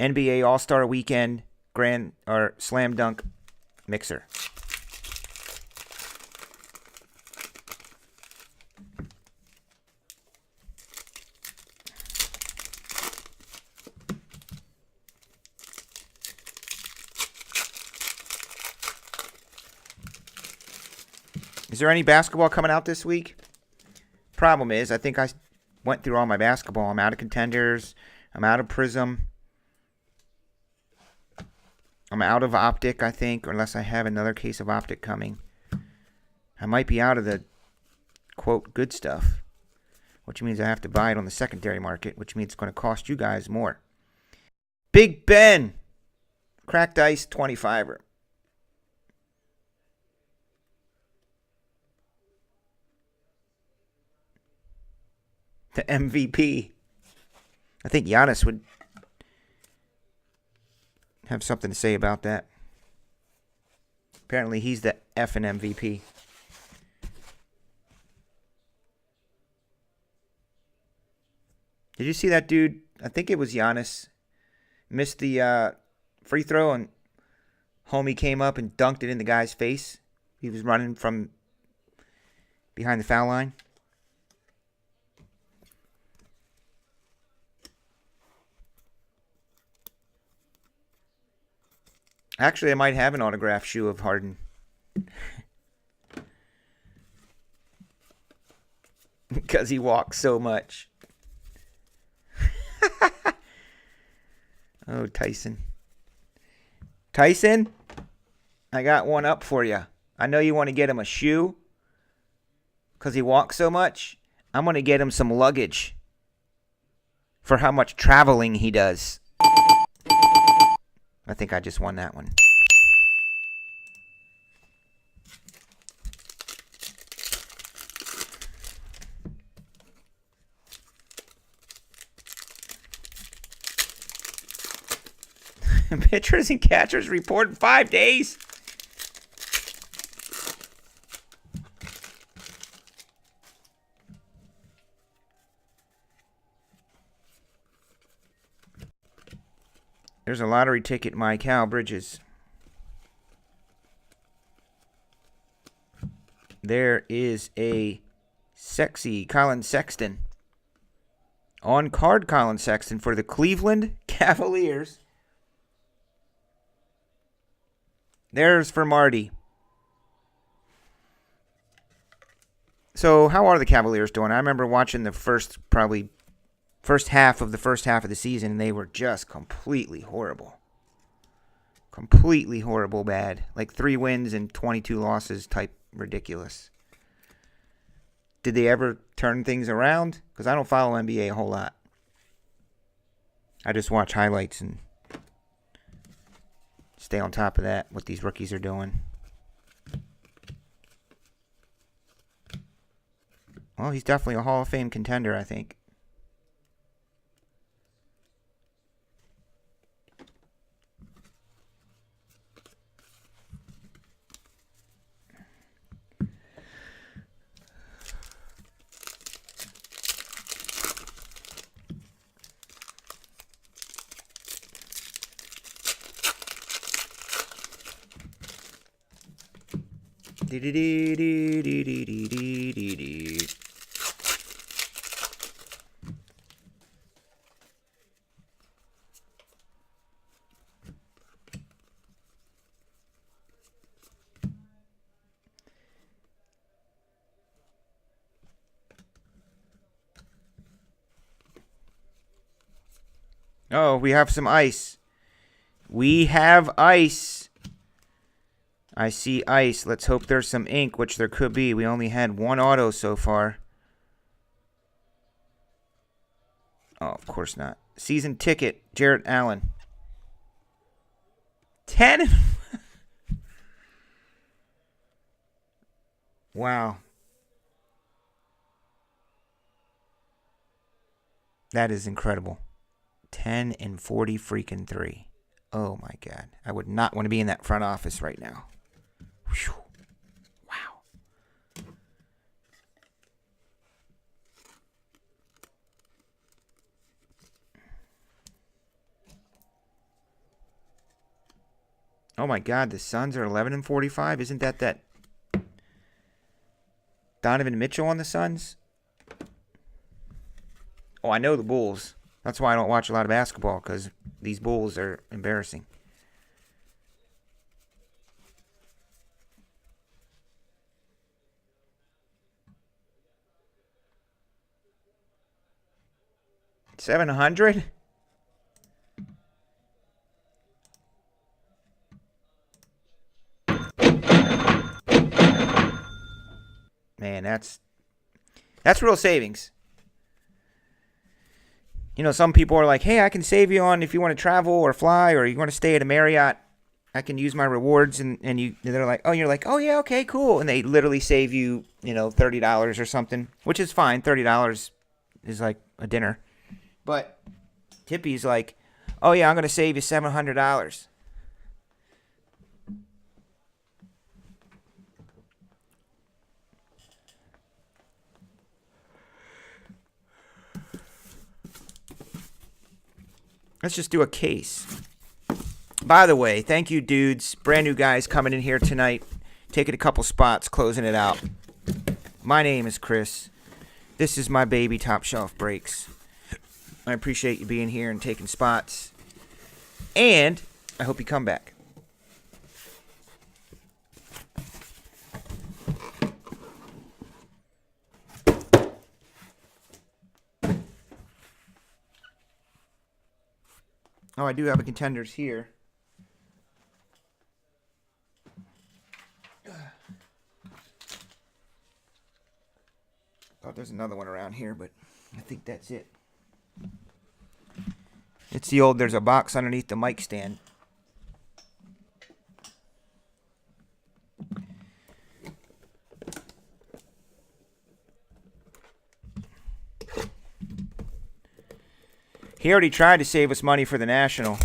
NBA All-Star Weekend Grand or Slam Dunk mixer. Is there any basketball coming out this week? Problem is, I think I went through all my basketball. I'm out of Contenders. I'm out of Prism. I'm out of Optic, I think, unless I have another case of Optic coming. I might be out of the, quote, good stuff, which means I have to buy it on the secondary market, which means it's going to cost you guys more. Big Ben. Cracked Ice 25er. The MVP. I think Giannis would have something to say about that. Apparently he's the effing MVP. Did you see that dude? I think it was Giannis. Missed the free throw and homie came up and dunked it in the guy's face. He was running from behind the foul line. Actually, I might have an autographed shoe of Harden. Because he walks so much. Oh, Tyson. Tyson, I got one up for you. I know you want to get him a shoe because he walks so much. I'm going to get him some luggage for how much traveling he does. I think I just won that one. Pitchers and catchers report in 5 days. There's a lottery ticket, my cow, Bridges. there is a sexy Colin Sexton. On card Colin Sexton for the Cleveland Cavaliers. There's for Marty. So, how are the Cavaliers doing? I remember watching the first half of the season, and they were just completely horrible. Completely horrible bad. Like 3 wins and 22 losses type ridiculous. Did they ever turn things around? Because I don't follow NBA a whole lot. I just watch highlights and stay on top of that, what these rookies are doing. Well, he's definitely a Hall of Fame contender, I think. Oh, we have some ice. We have ice. I see ice. Let's hope there's some ink, which there could be. We only had 1 auto so far. Oh, of course not. Season ticket, Jarrett Allen. 10. Wow. That is incredible. 10 and 40 freaking 3. Oh my God. I would not want to be in that front office right now. Whew. Wow. Oh my God, the Suns are 11 and 45. Isn't that Donovan Mitchell on the Suns? Oh, I know the Bulls. That's why I don't watch a lot of basketball, because these Bulls are embarrassing. $700? Man, that's real savings. You know, some people are like, hey, I can save you on if you want to travel or fly or you want to stay at a Marriott. I can use my rewards. And they're like, oh, you're like, oh, yeah, okay, cool. And they literally save you, $30 or something, which is fine. $30 is like a dinner. But Tippy's like, oh, yeah, I'm going to save you $700. Let's just do a case. By the way, thank you, dudes. Brand new guys coming in here tonight. Taking a couple spots, closing it out. My name is Chris. This is my baby Top Shelf Breaks. I appreciate you being here and taking spots. And I hope you come back. Oh, I do have a Contenders here. Thought there's another one around here, but I think that's it. It's the old, there's a box underneath the mic stand. He already tried to save us money for the National.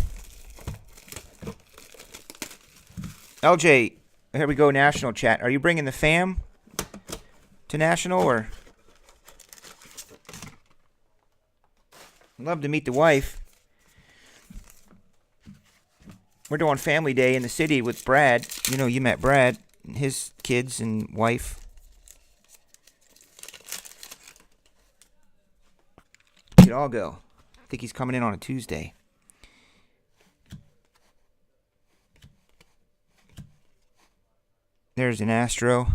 LJ, here we go, National chat. Are you bringing the fam to National, or? I'd love to meet the wife. We're doing family day in the city with Brad. You know, you met Brad, his kids and wife. it all go? I think he's coming in on a Tuesday. There's an Astro.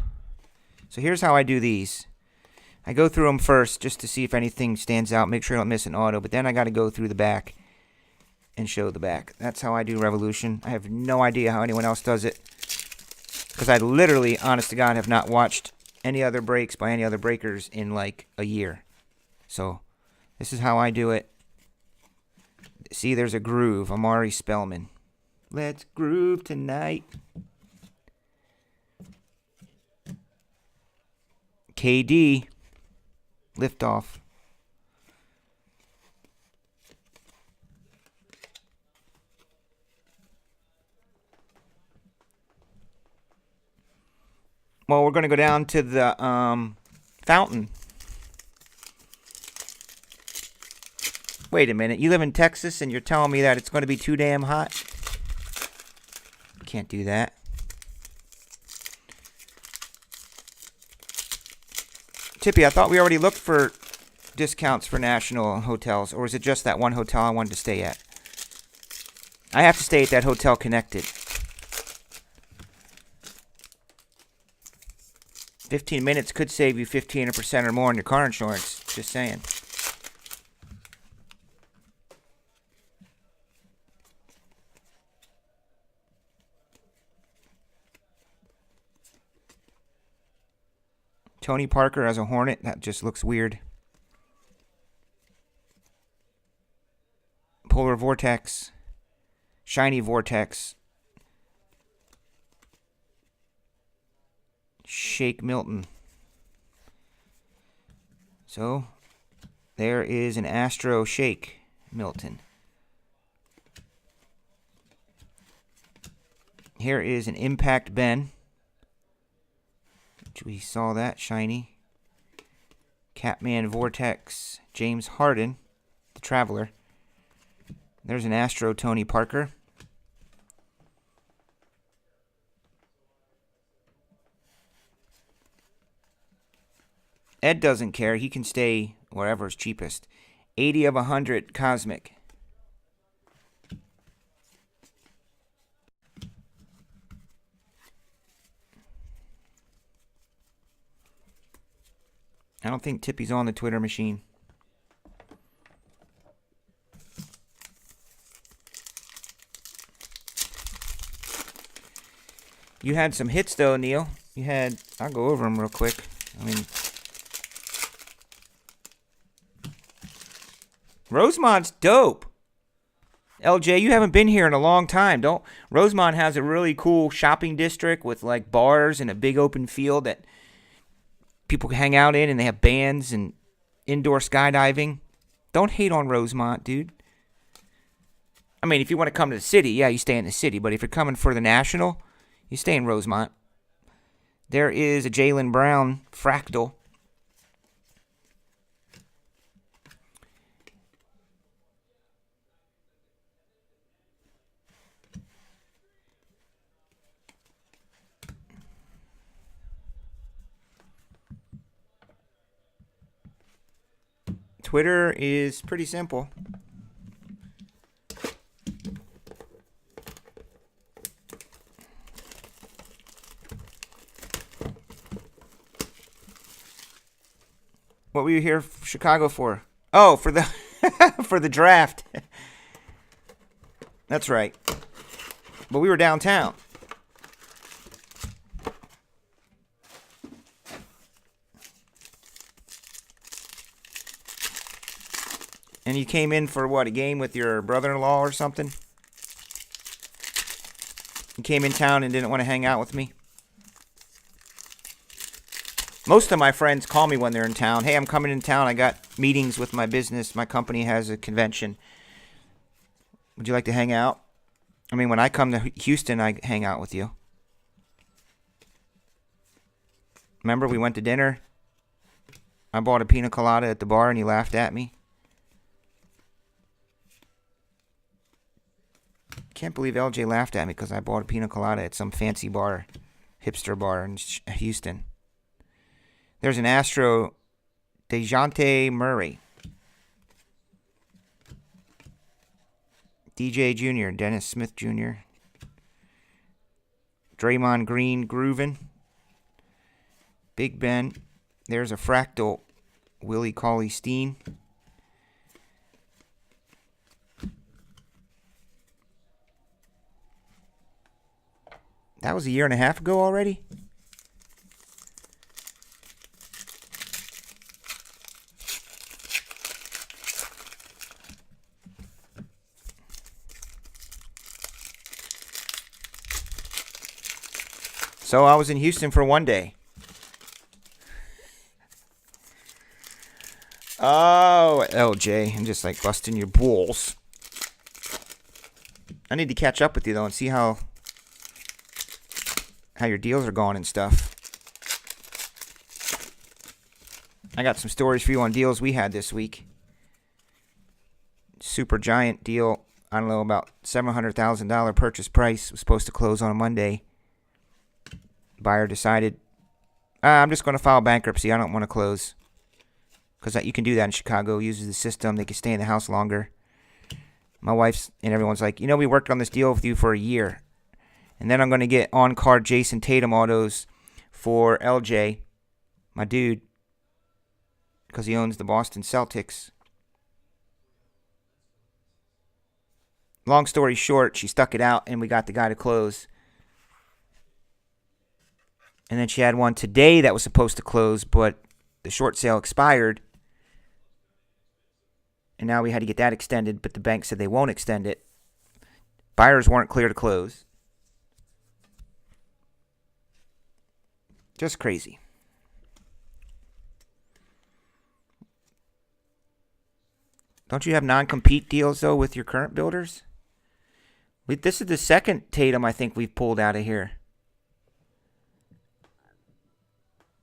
So here's how I do these. I go through them first just to see if anything stands out. Make sure I don't miss an auto. But then I got to go through the back and show the back. That's how I do Revolution. I have no idea how anyone else does it. Because I literally, honest to God, have not watched any other breaks by any other breakers in like a year. So this is how I do it. See, there's a groove. Amari Spellman. Let's groove tonight. KD. Liftoff. Well, we're going to go down to the fountain. Wait a minute. You live in Texas and you're telling me that it's going to be too damn hot? Can't do that. Tippy, I thought we already looked for discounts for national hotels, or is it just that one hotel I wanted to stay at? I have to stay at that hotel connected. 15 minutes could save you 15% or more on your car insurance. Just saying. Tony Parker as a Hornet. That just looks weird. Polar Vortex. Shiny Vortex. Shake Milton. So, there is an Astro Shake Milton. Here is an Impact Ben. Which we saw that, shiny. Catman Vortex, James Harden, the Traveler. There's an Astro Tony Parker. Ed doesn't care. He can stay wherever's cheapest. 80 of 100 Cosmic. I don't think Tippy's on the Twitter machine. You had some hits, though, Neil. You had... I'll go over them real quick. I mean... Rosemont's dope. LJ, you haven't been here in a long time. Rosemont has a really cool shopping district with, like, bars and a big open field that people can hang out in, and they have bands and indoor skydiving. Don't hate on Rosemont, dude. I mean, if you want to come to the city, yeah, you stay in the city. But if you're coming for the National, you stay in Rosemont. There is a Jaylen Brown Fractal. Twitter is pretty simple. What were you here Chicago for? Oh, for the for the draft. That's right. But we were downtown. And you came in for what, a game with your brother-in-law or something? You came in town and didn't want to hang out with me? Most of my friends call me when they're in town. Hey, I'm coming in town. I got meetings with my business. My company has a convention. Would you like to hang out? I mean, when I come to Houston, I hang out with you. Remember, we went to dinner? I bought a pina colada at the bar and you laughed at me. Can't believe LJ laughed at me because I bought a pina colada at some fancy bar, hipster bar in Houston. There's an Astro DeJounte Murray. DJ Jr., Dennis Smith Jr., Draymond Green grooving, Big Ben. There's a fractal Willie Cauley-Stein. That was a year and a half ago already? So I was in Houston for one day. Oh, LJ, I'm just like busting your balls. I need to catch up with you though and see how your deals are going and stuff. I got some stories for you on deals we had this week. Super giant deal. I don't know, about $700,000 purchase price. Was supposed to close on a Monday. Buyer decided, I'm just going to file bankruptcy. I don't want to close. Because you can do that in Chicago. Uses the system. They can stay in the house longer. My wife's and everyone's like, we worked on this deal with you for a year. And then I'm going to get on-card Jason Tatum autos for LJ, my dude, because he owns the Boston Celtics. Long story short, she stuck it out, and we got the guy to close. And then she had one today that was supposed to close, but the short sale expired. And now we had to get that extended, but the bank said they won't extend it. Buyers weren't clear to close. Just crazy. Don't you have non-compete deals, though, with your current builders? This is the second Tatum I think we've pulled out of here.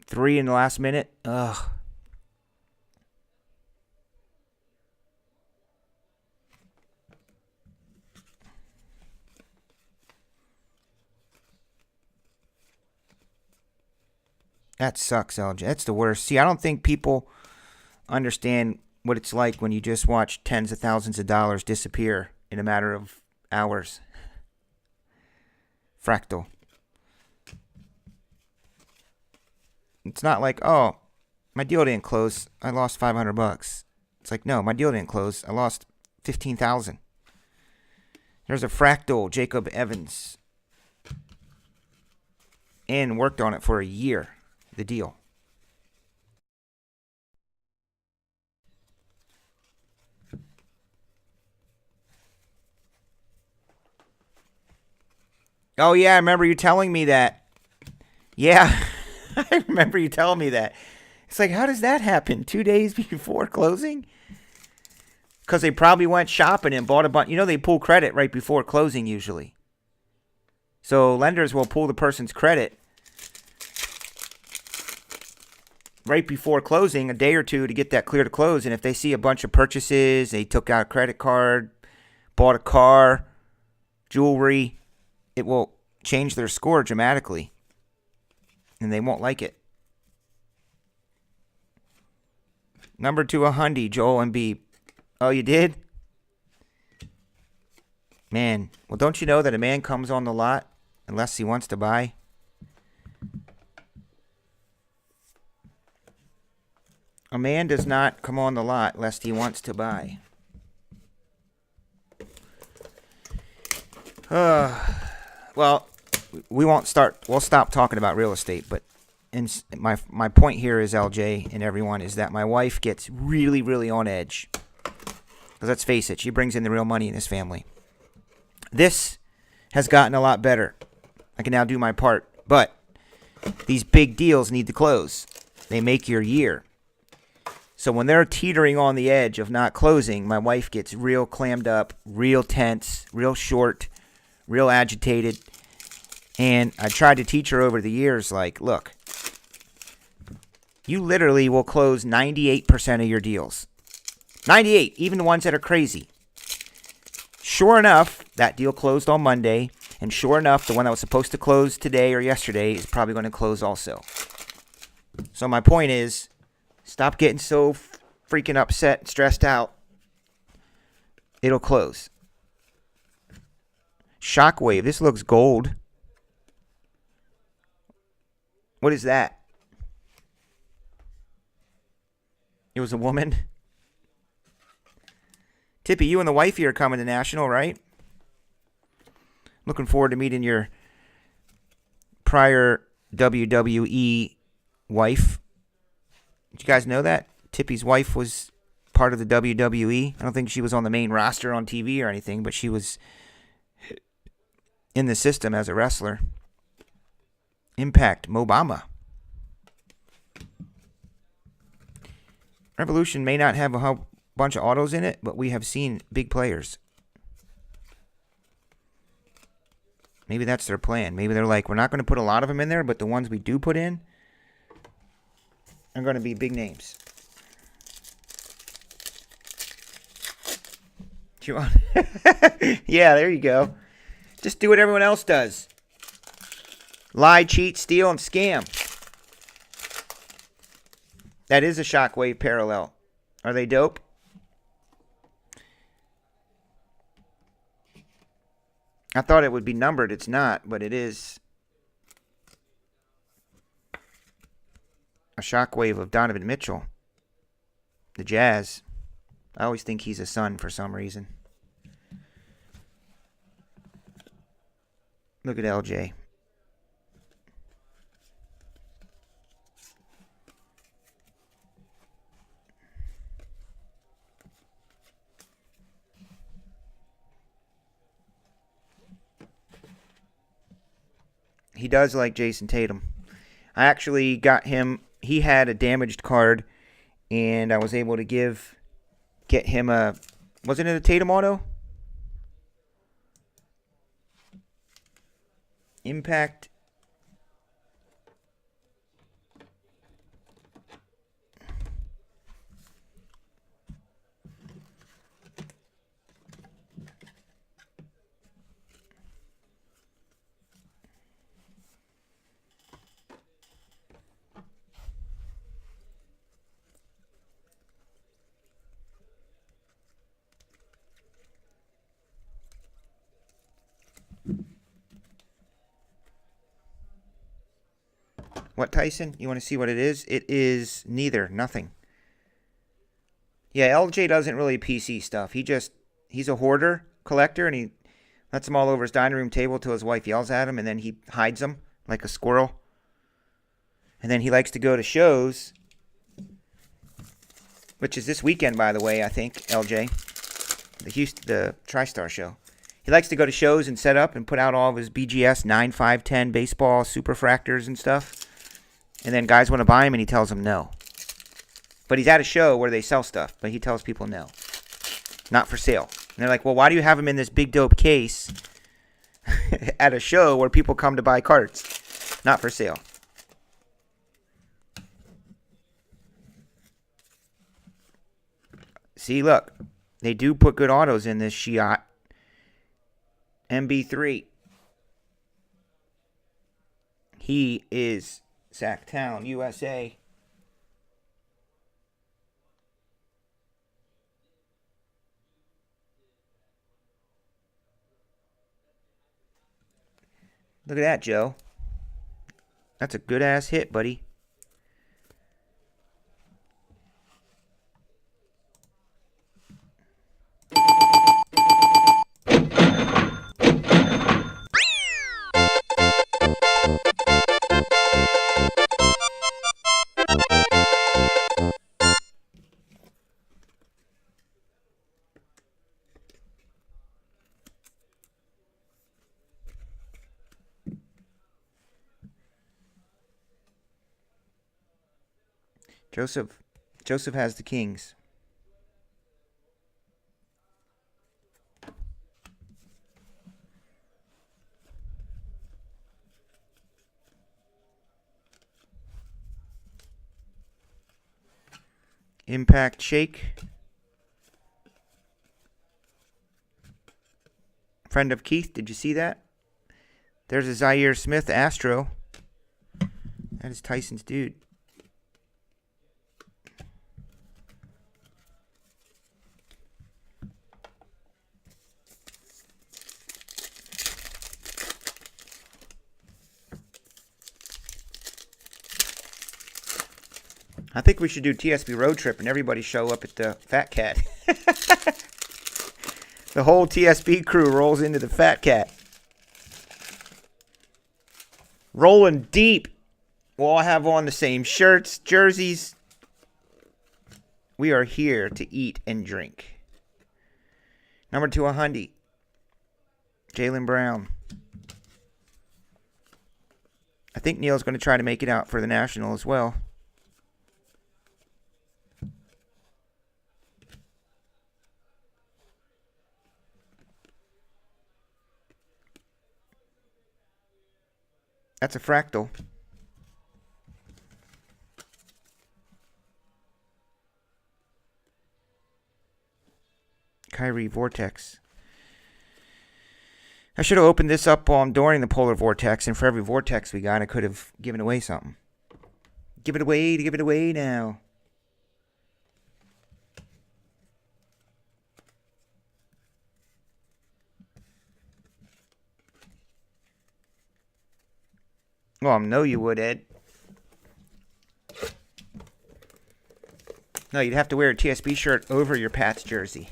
3 in the last minute. Ugh. That sucks, LJ. That's the worst. See, I don't think people understand what it's like when you just watch tens of thousands of dollars disappear in a matter of hours. Fractal. It's not like, oh, my deal didn't close. I lost $500. It's like, no, my deal didn't close. I lost $15,000. There's a fractal Jacob Evans. And worked on it for a year. The deal. Oh, yeah, I remember you telling me that. Yeah, I remember you telling me that. It's like, how does that happen? 2 days before closing? Because they probably went shopping and bought a bunch. They pull credit right before closing usually. So lenders will pull the person's credit right before closing, a day or two to get that clear to close. And if they see a bunch of purchases, they took out a credit card, bought a car, jewelry, it will change their score dramatically. And they won't like it. Number 2, a Hyundai, Joel Embiid. Oh, you did? Man, well, don't you know that a man comes on the lot unless he wants to buy? A man does not come on the lot lest he wants to buy. Well, we'll stop talking about real estate, but my point here is, LJ and everyone, is that my wife gets really, really on edge. Because let's face it, she brings in the real money in this family. This has gotten a lot better. I can now do my part, but these big deals need to close. They make your year. So when they're teetering on the edge of not closing, my wife gets real clammed up, real tense, real short, real agitated. And I tried to teach her over the years, like, look, you literally will close 98% of your deals. 98, even the ones that are crazy. Sure enough, that deal closed on Monday. And sure enough, the one that was supposed to close today or yesterday is probably going to close also. So my point is, stop getting so freaking upset, stressed out. It'll close. Shockwave. This looks gold. What is that? It was a woman. Tippy, you and the wifey are coming to National, right? Looking forward to meeting your prior WWE wife. Did you guys know that? Tippy's wife was part of the WWE. I don't think she was on the main roster on TV or anything, but she was in the system as a wrestler. Impact, Mobama. Revolution may not have a whole bunch of autos in it, but we have seen big players. Maybe that's their plan. Maybe they're like, we're not going to put a lot of them in there, but the ones we do put in are going to be big names. Do you want? Yeah, there you go. Just do what everyone else does. Lie, cheat, steal, and scam. That is a Shockwave parallel. Are they dope? I thought it would be numbered. It's not, but it is. A Shockwave of Donovan Mitchell. The Jazz. I always think he's a son for some reason. Look at LJ. He does like Jason Tatum. I actually got him. He had a damaged card, and I was able to get him a. Wasn't it a Tatum auto? Impact. What, Tyson? You want to see what it is? It is neither. Nothing. Yeah, LJ doesn't really PC stuff. He's a hoarder, collector, and he lets them all over his dining room table till his wife yells at him, and then he hides them like a squirrel. And then he likes to go to shows, which is this weekend, by the way, I think, LJ. The TriStar show. He likes to go to shows and set up and put out all of his BGS 9, 5, 10 baseball superfractors and stuff. And then guys want to buy him, and he tells them no. But he's at a show where they sell stuff, but he tells people no. Not for sale. And they're like, well, why do you have him in this big dope case at a show where people come to buy cards? Not for sale. See, look. They do put good autos in this Shiat. MB3. He is Sacktown, USA. Look at that, Joe. That's a good-ass hit, buddy. Joseph has the Kings. Impact Shake. Friend of Keith, did you see that? There's a Zaire Smith Astro. That is Tyson's dude. I think we should do TSP road trip and everybody show up at the Fat Cat. The whole TSP crew rolls into the Fat Cat. Rolling deep. We'll all have on the same shirts, jerseys. We are here to eat and drink. Number 2, a Hundy. Jaylen Brown. I think Neil's going to try to make it out for the National as well. That's a fractal. Kyrie Vortex. I should have opened this up during the Polar Vortex, and for every Vortex we got, I could have given away something. Give it away now. Well, I know you would, Ed. No, you'd have to wear a TSB shirt over your Pats jersey.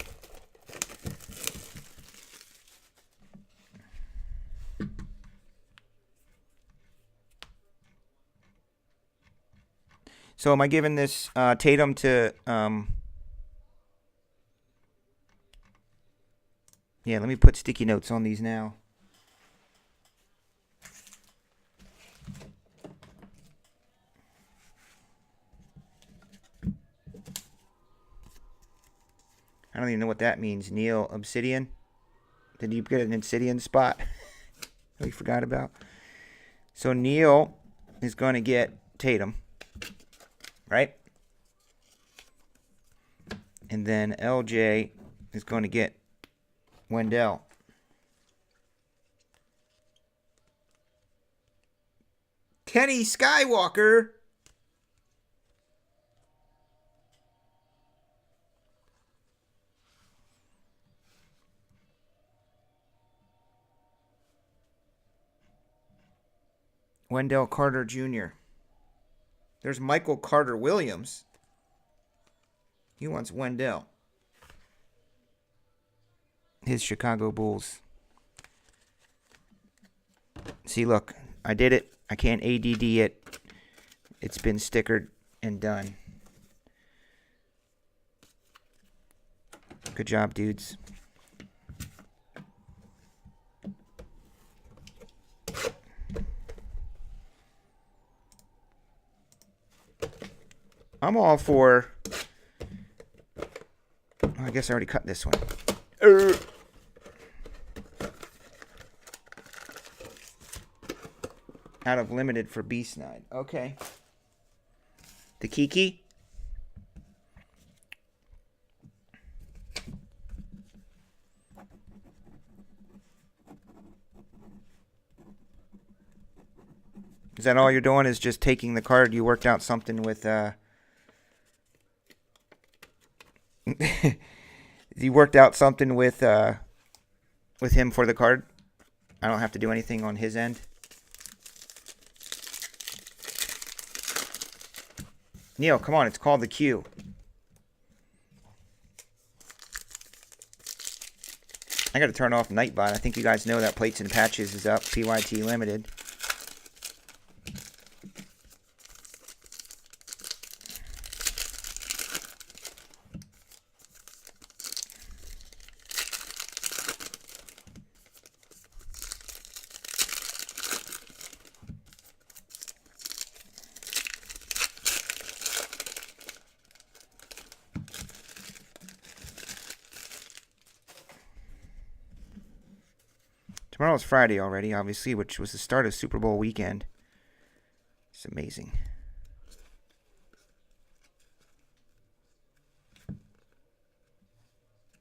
So am I giving this Tatum to... Yeah, let me put sticky notes on these now. I don't even know what that means. Neil, Obsidian? Did you get an Obsidian spot? We forgot about. So Neil is going to get Tatum. Right? And then LJ is going to get Wendell. Kenny Skywalker. Wendell Carter Jr. There's Michael Carter Williams. He wants Wendell. His Chicago Bulls. See, look. I did it. I can't ADD it. It's been stickered and done. Good job, dudes. I'm all for... Oh, I guess I already cut this one. Out of limited for B-Snide. Okay. The Kiki. Is that all you're doing, is just taking the card? You worked out something with... You worked out something with him for the card? I don't have to do anything on his end? Neil, come on. It's called the Q. I got to turn off Nightbot. I think you guys know that Plates and Patches is up. PYT Limited. Tomorrow's Friday already, obviously, which was the start of Super Bowl weekend. It's amazing.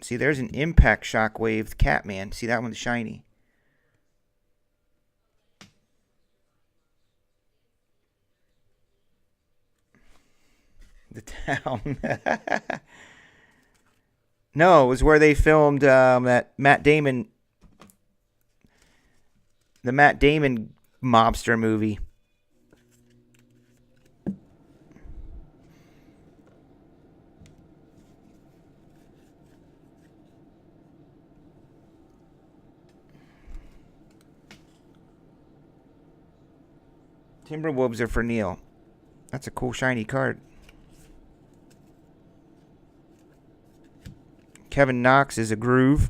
See, there's an Impact Shockwave Catman. See, that one's shiny. The town. No, it was where they filmed that Matt Damon... The Matt Damon mobster movie. Timberwolves are for Neil. That's a cool shiny card. Kevin Knox is a groove.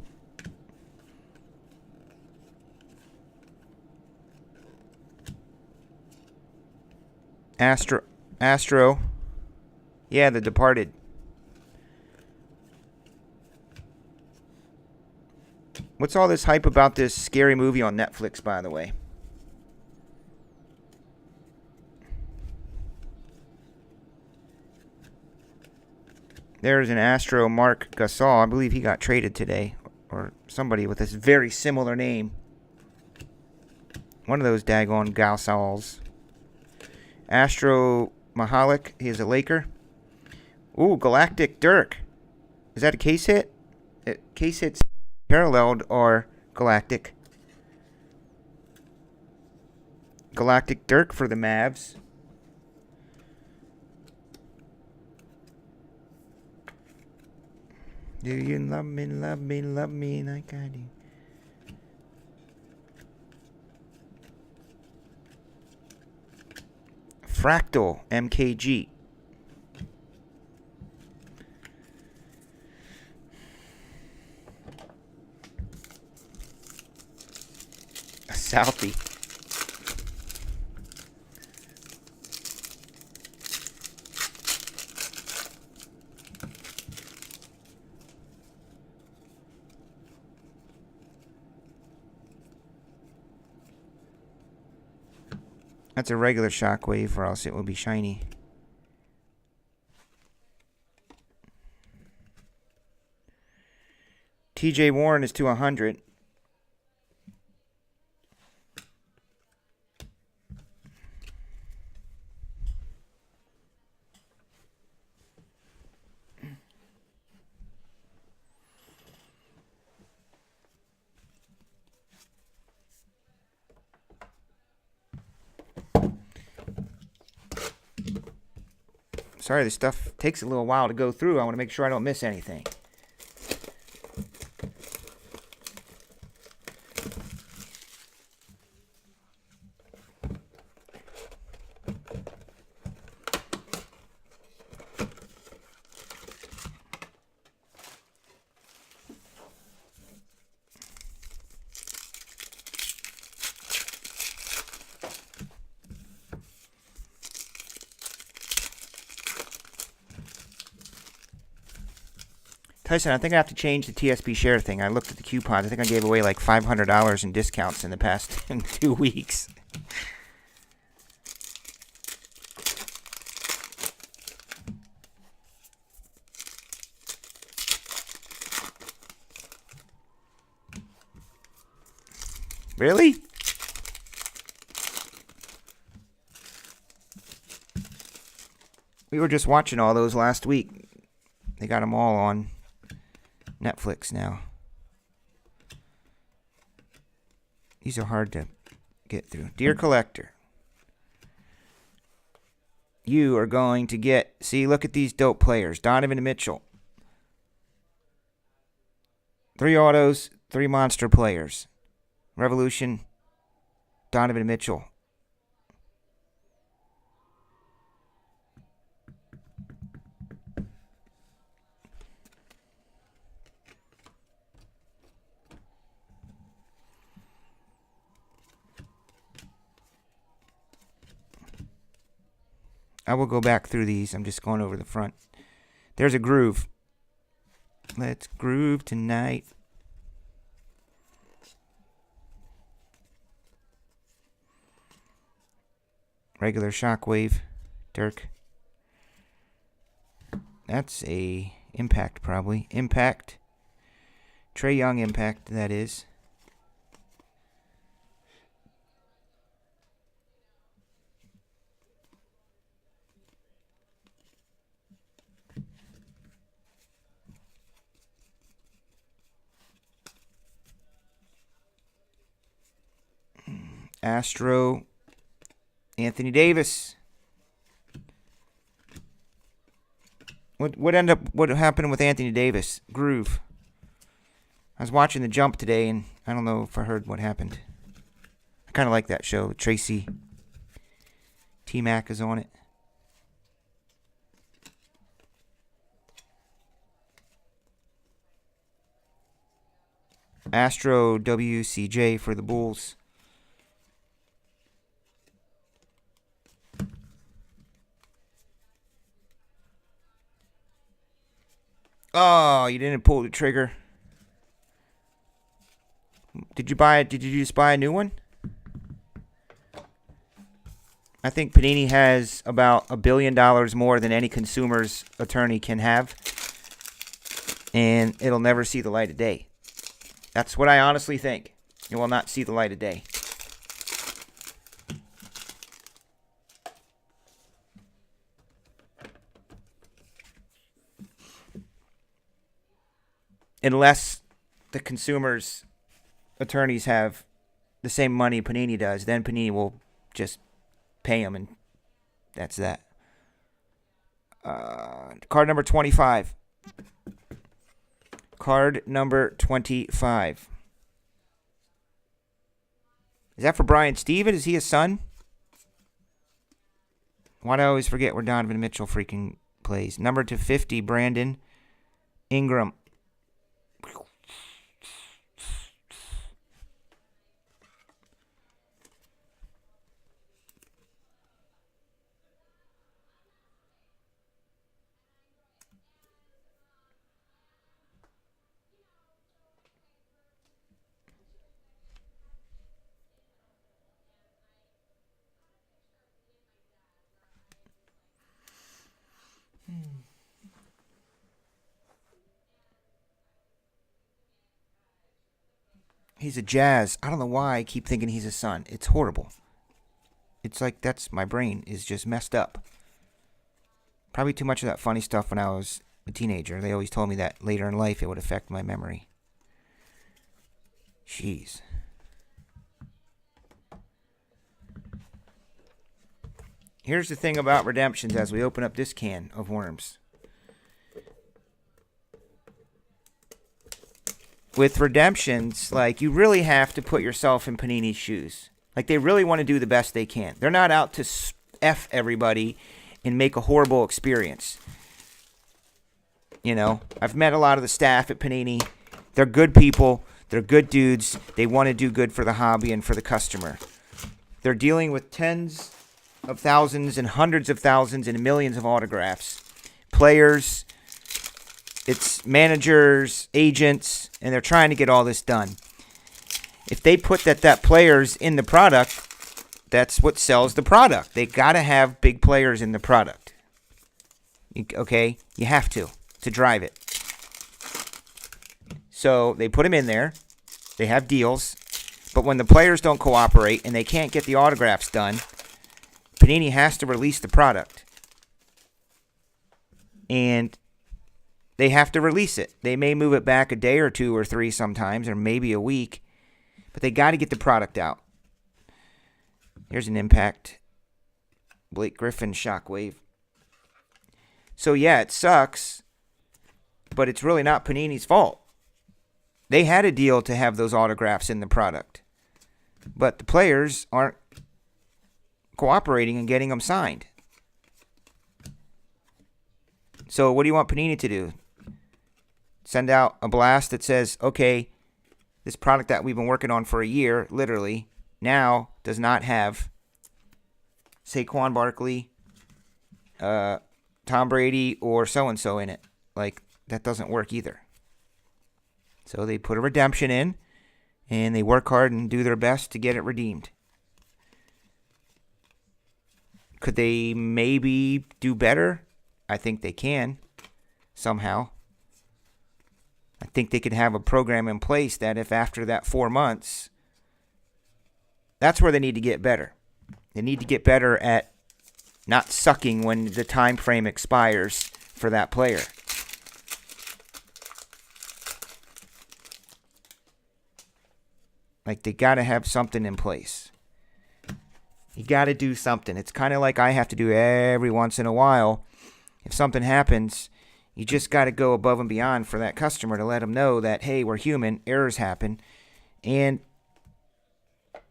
Astro. Yeah, The Departed. What's all this hype about this scary movie on Netflix, by the way? There's an Astro Mark Gasol. I believe he got traded today. Or somebody with this very similar name. One of those daggone Gasols. Astro Mahalik. He is a Laker. Ooh, Galactic Dirk. Is that a case hit? Case hits paralleled or Galactic. Galactic Dirk for the Mavs. Do you love me, love me, love me like I do? Fractal MKG. A Southie. That's a regular shockwave, or else it will be shiny. TJ Warren is to 100. Sorry, this stuff takes a little while to go through. I want to make sure I don't miss anything. Tyson, I think I have to change the TSP share thing. I looked at the coupons. I think I gave away like $500 in discounts in the past 2 weeks. Really? We were just watching all those last week. They got them all on Netflix now. These are hard to get through. Dear Collector, you are going to get... See, look at these dope players. Donovan Mitchell. 3 autos, 3 monster players. Revolution, Donovan Mitchell. I will go back through these. I'm just going over the front. There's a groove. Let's groove tonight. Regular shockwave. Dirk. That's a impact probably. Impact. Trae Young impact, that is. Astro, Anthony Davis. What happened with Anthony Davis? Groove. I was watching The Jump today, and I don't know if I heard what happened. I kind of like that show, Tracy. T-Mac is on it. Astro WCJ for the Bulls. Oh, you didn't pull the trigger. Did you just buy a new one? I think Panini has about $1 billion more than any consumer's attorney can have. And it'll never see the light of day. That's what I honestly think. It will not see the light of day. Unless the consumer's attorneys have the same money Panini does, then Panini will just pay them, and that's that. Card number 25. Card number 25. Is that for Brian Steven? Is he a son? Why do I always forget where Donovan Mitchell freaking plays? Number to 50, Brandon Ingram. He's a Jazz. I don't know why I keep thinking he's a son. It's horrible. It's like my brain is just messed up. Probably too much of that funny stuff when I was a teenager. They always told me that later in life it would affect my memory. Jeez. Here's the thing about redemptions as we open up this can of worms. With redemptions, like, you really have to put yourself in Panini's shoes. Like, they really want to do the best they can. They're not out to F everybody and make a horrible experience. You know, I've met a lot of the staff at Panini. They're good people. They're good dudes. They want to do good for the hobby and for the customer. They're dealing with tens of thousands and hundreds of thousands and millions of autographs. Players, it's managers, agents, and they're trying to get all this done. If they put that player's in the product, that's what sells the product. They got to have big players in the product. Okay? You have to drive it. So they put them in there. They have deals. But when the players don't cooperate and they can't get the autographs done, Panini has to release the product. And they have to release it. They may move it back a day or two or three sometimes, or maybe a week. But they got to get the product out. Here's an impact. Blake Griffin shockwave. So yeah, it sucks. But it's really not Panini's fault. They had a deal to have those autographs in the product. But the players aren't cooperating and getting them signed. So what do you want Panini to do? Send out a blast that says, okay, this product that we've been working on for a year, literally, now does not have Saquon Barkley, Tom Brady, or so-and-so in it. Like, that doesn't work either. So they put a redemption in, and they work hard and do their best to get it redeemed. Could they maybe do better? I think they can, somehow. I think they could have a program in place that if after that 4 months, that's where they need to get better. They need to get better at not sucking when the time frame expires for that player. Like, they got to have something in place. You got to do something. It's kind of like I have to do every once in a while. If something happens, you just got to go above and beyond for that customer to let them know that, hey, we're human, errors happen, and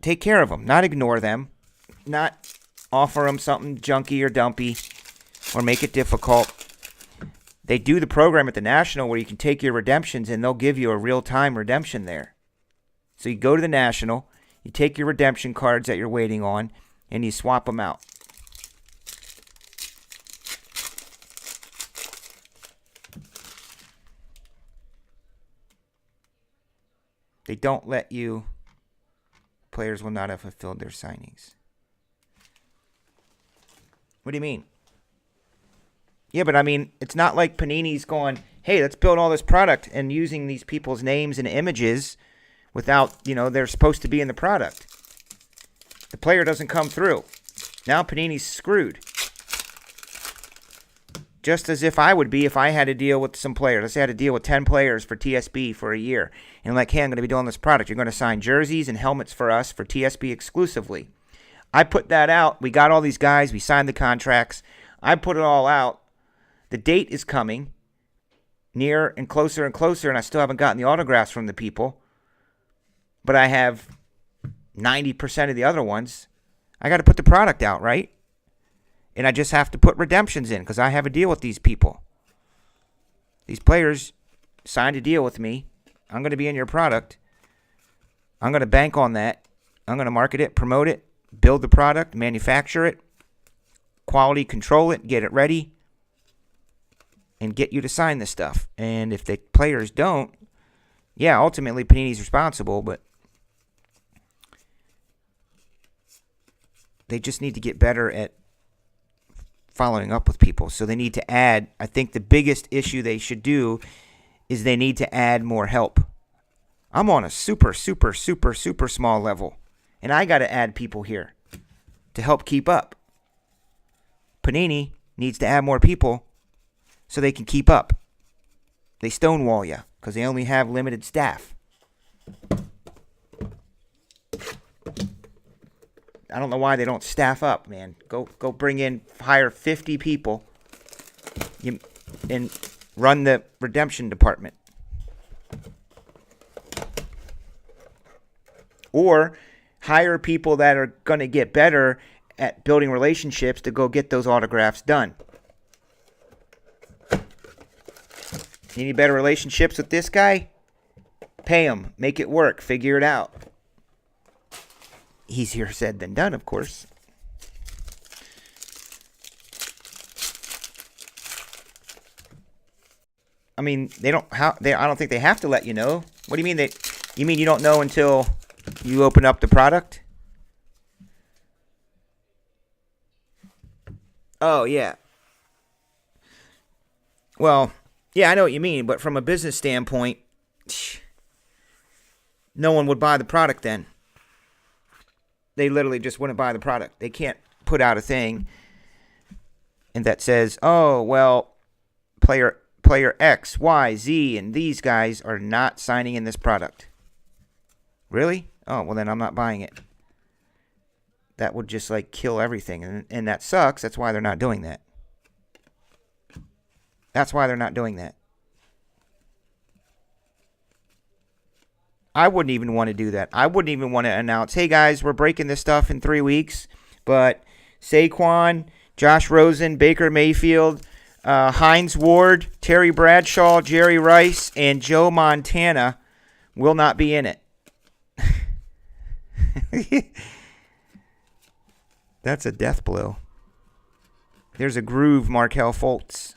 take care of them, not ignore them, not offer them something junky or dumpy or make it difficult. They do the program at the National where you can take your redemptions and they'll give you a real-time redemption there. So you go to the National, you take your redemption cards that you're waiting on, and you swap them out. They don't let you. Players will not have fulfilled their signings. What do you mean? Yeah, but I mean, it's not like Panini's going, hey, let's build all this product and using these people's names and images without, they're supposed to be in the product. The player doesn't come through. Now Panini's screwed. Just as if I would be if I had to deal with some players. Let's say I had to deal with 10 players for TSB for a year. And like, hey, I'm going to be doing this product. You're going to sign jerseys and helmets for us for TSB exclusively. I put that out. We got all these guys. We signed the contracts. I put it all out. The date is coming near and closer, and I still haven't gotten the autographs from the people. But I have 90% of the other ones. I got to put the product out, right? And I just have to put redemptions in because I have a deal with these people. These players signed a deal with me. I'm going to be in your product. I'm going to bank on that. I'm going to market it, promote it, build the product, manufacture it, quality control it, get it ready, and get you to sign this stuff. And if the players don't, yeah, ultimately Panini's responsible, but they just need to get better at following up with people. So they need to add, I think the biggest issue they should do is they need to add more help. I'm on a super small level, and I got to add people here to help keep up. Panini needs to add more people so they can keep up. They stonewall you because they only have limited staff. I don't know why they don't staff up, man. Go hire 50 people and run the redemption department. Or hire people that are going to get better at building relationships to go get those autographs done. You need better relationships with this guy? Pay him. Make it work. Figure it out. Easier said than done, of course. I mean, I don't think they have to let you know. What do you mean you mean you don't know until you open up the product? Oh, yeah. Well, yeah, I know what you mean, but from a business standpoint, no one would buy the product then. They literally just wouldn't buy the product. They can't put out a thing and that says, oh, well, player X, Y, Z, and these guys are not signing in this product. Really? Oh, well, then I'm not buying it. That would just, kill everything. And that sucks. That's why they're not doing that. That's why they're not doing that. I wouldn't even want to do that. I wouldn't even want to announce, hey, guys, we're breaking this stuff in 3 weeks, but Saquon, Josh Rosen, Baker Mayfield, Hines Ward, Terry Bradshaw, Jerry Rice, and Joe Montana will not be in it. That's a death blow. There's a groove, Markelle Fultz.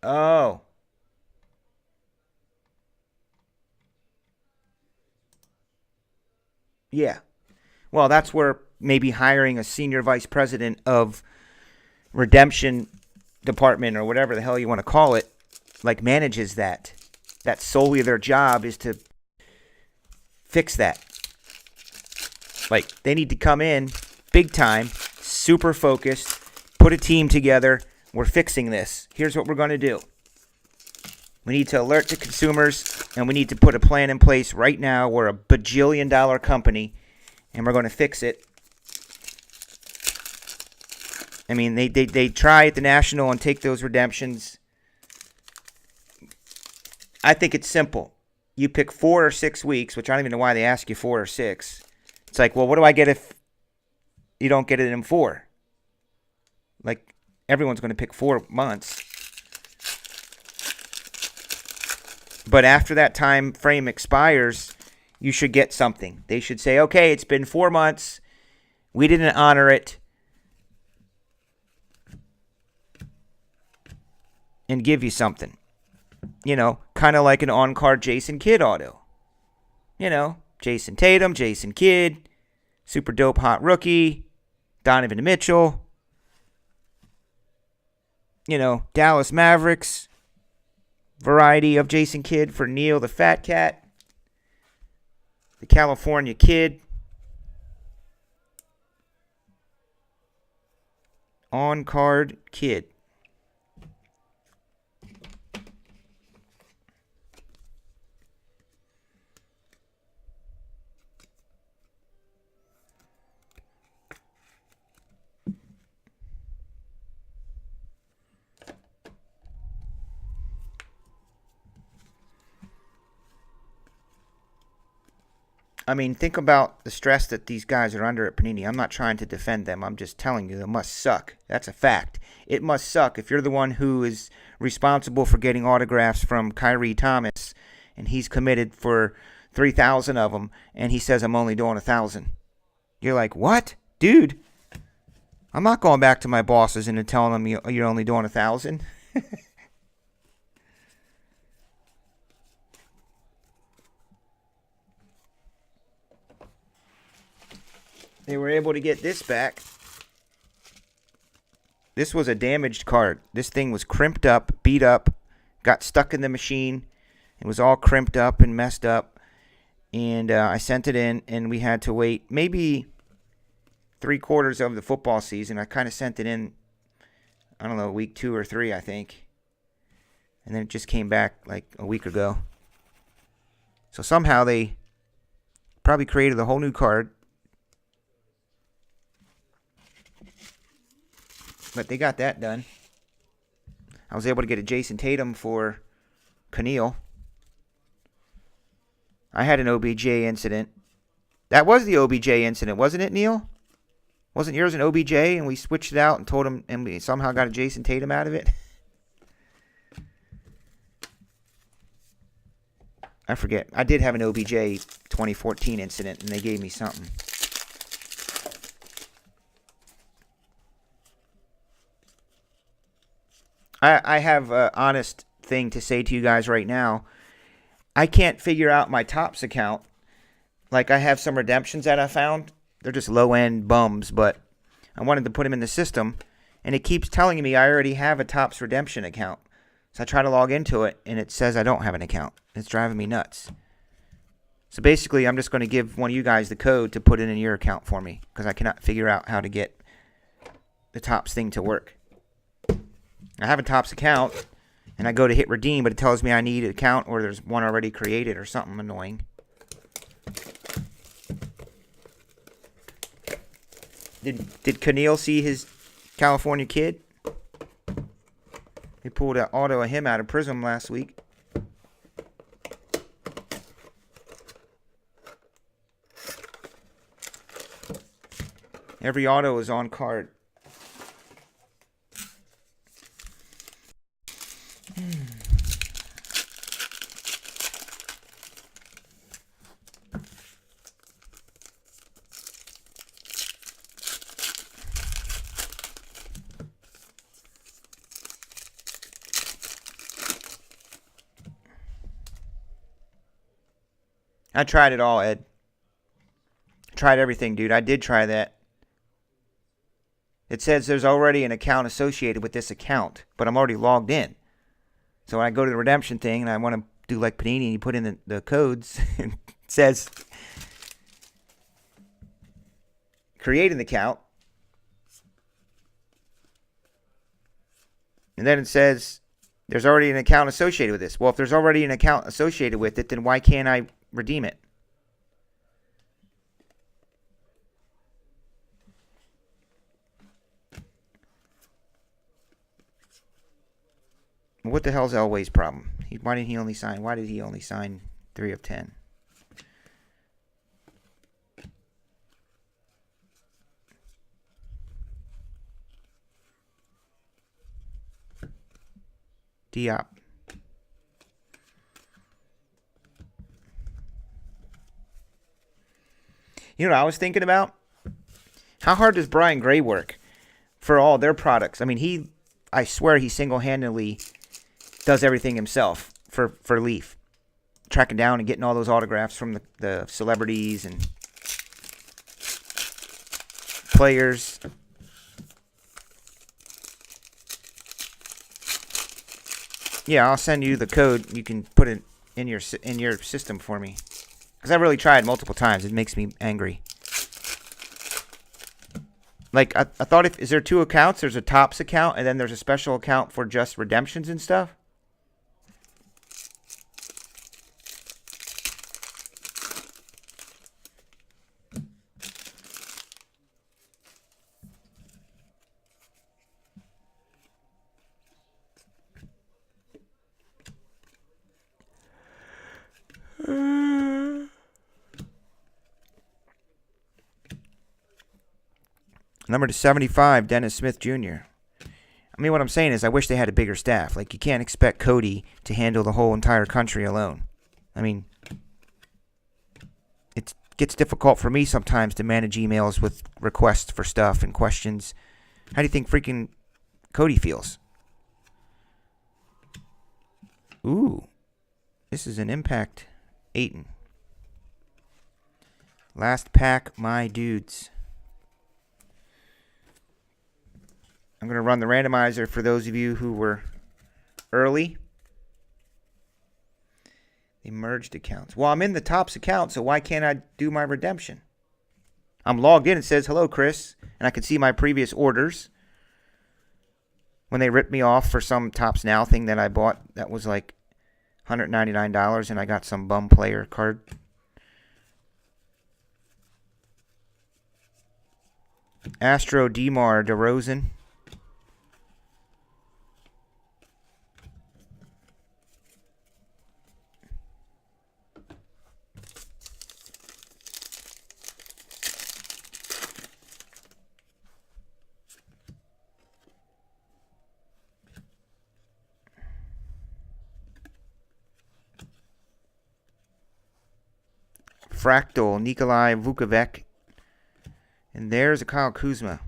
Oh. Yeah. Well, that's where maybe hiring a senior vice president of redemption department or whatever the hell you want to call it, manages that. That's solely their job is to fix that. They need to come in big time, super focused, put a team together. We're fixing this. Here's what we're going to do. We need to alert the consumers, and we need to put a plan in place right now. We're a bajillion-dollar company, and we're going to fix it. I mean, they try at the National and take those redemptions. I think it's simple. You pick 4 or 6 weeks, which I don't even know why they ask you 4 or 6. It's like, well, what do I get if you don't get it in 4? Like, everyone's going to pick 4 months. But after that time frame expires, you should get something. They should say, okay, it's been 4 months. We didn't honor it. And give you something. You know, kind of like an on-card Jason Kidd auto. You know, Jason Tatum, Jason Kidd, super dope hot rookie, Donovan Mitchell. You know, Dallas Mavericks. Variety of Jason Kidd for Neil the Fat Cat. The California Kid. On-card Kid. I mean, think about the stress that these guys are under at Panini. I'm not trying to defend them. I'm just telling you, it must suck. That's a fact. It must suck if you're the one who is responsible for getting autographs from Kyrie Thomas, and he's committed for 3,000 of them, and he says, I'm only doing 1,000. You're like, what? Dude, I'm not going back to my bosses and telling them you're only doing 1,000. They were able to get this back. This was a damaged card. This thing was crimped up, beat up, got stuck in the machine. It was all crimped up and messed up. And I sent it in, and we had to wait maybe 3/4 of the football season. I kind of sent it in, I don't know, week 2 or 3, I think. And then it just came back like a week ago. So somehow they probably created a whole new card. But they got that done. I was able to get a Jason Tatum for Keneal. I had an OBJ incident. That was the OBJ incident, wasn't it, Neil? Wasn't yours an OBJ and we switched it out and told him, and we somehow got a Jason Tatum out of it? I forget. I did have an OBJ 2014 incident and they gave me something. I have an honest thing to say to you guys right now. I can't figure out my Topps account. Like, I have some redemptions that I found. They're just low-end bums, but I wanted to put them in the system, and it keeps telling me I already have a Topps redemption account. So I try to log into it, and it says I don't have an account. It's driving me nuts. So basically, I'm just going to give one of you guys the code to put it in your account for me, because I cannot figure out how to get the Topps thing to work. I have a Topps account, and I go to hit redeem, but it tells me I need an account or there's one already created or something annoying. Did Keneal see his California Kid? He pulled an auto of him out of Prism last week. Every auto is on card. I tried it all, Ed. Tried everything, dude. I did try that. It says there's already an account associated with this account, but I'm already logged in. So when I go to the redemption thing and I want to do like Panini and you put in the codes, it says create an account. And then it says there's already an account associated with this. Well, if there's already an account associated with it, then why can't I redeem it? What the hell's Elway's problem? Why did he only sign 3 of 10? Diop. You know what I was thinking about? How hard does Brian Gray work for all their products? I mean, I swear he single-handedly does everything himself for Leaf. Tracking down and getting all those autographs from the celebrities and players. Yeah, I'll send you the code. You can put it in your system for me. Because I really tried multiple times. It makes me angry. Like, I thought is there 2 accounts? There's a Topps account, and then there's a special account for just redemptions and stuff? Number to 75, Dennis Smith Jr. I mean, what I'm saying is I wish they had a bigger staff. Like, you can't expect Cody to handle the whole entire country alone. I mean, it gets difficult for me sometimes to manage emails with requests for stuff and questions. How do you think freaking Cody feels? Ooh. This is an Impact Ayton. Last pack, my dudes. I'm going to run the randomizer for those of you who were early. They merged accounts. Well, I'm in the Topps account, so why can't I do my redemption? I'm logged in. It says, hello, Chris. And I can see my previous orders. When they ripped me off for some Topps Now thing that I bought that was like $199 and I got some bum player card. Astro DeMar DeRozan. Fractal, Nikolai Vukovic. And there's a Kyle Kuzma.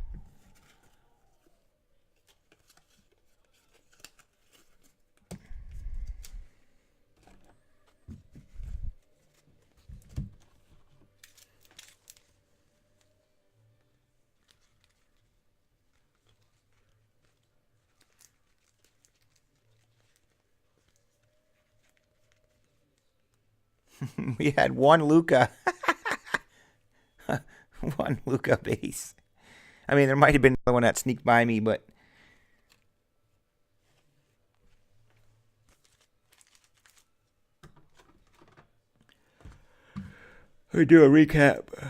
We had one Luka. One Luka base. I mean, there might have been another one that sneaked by me, but let me do a recap.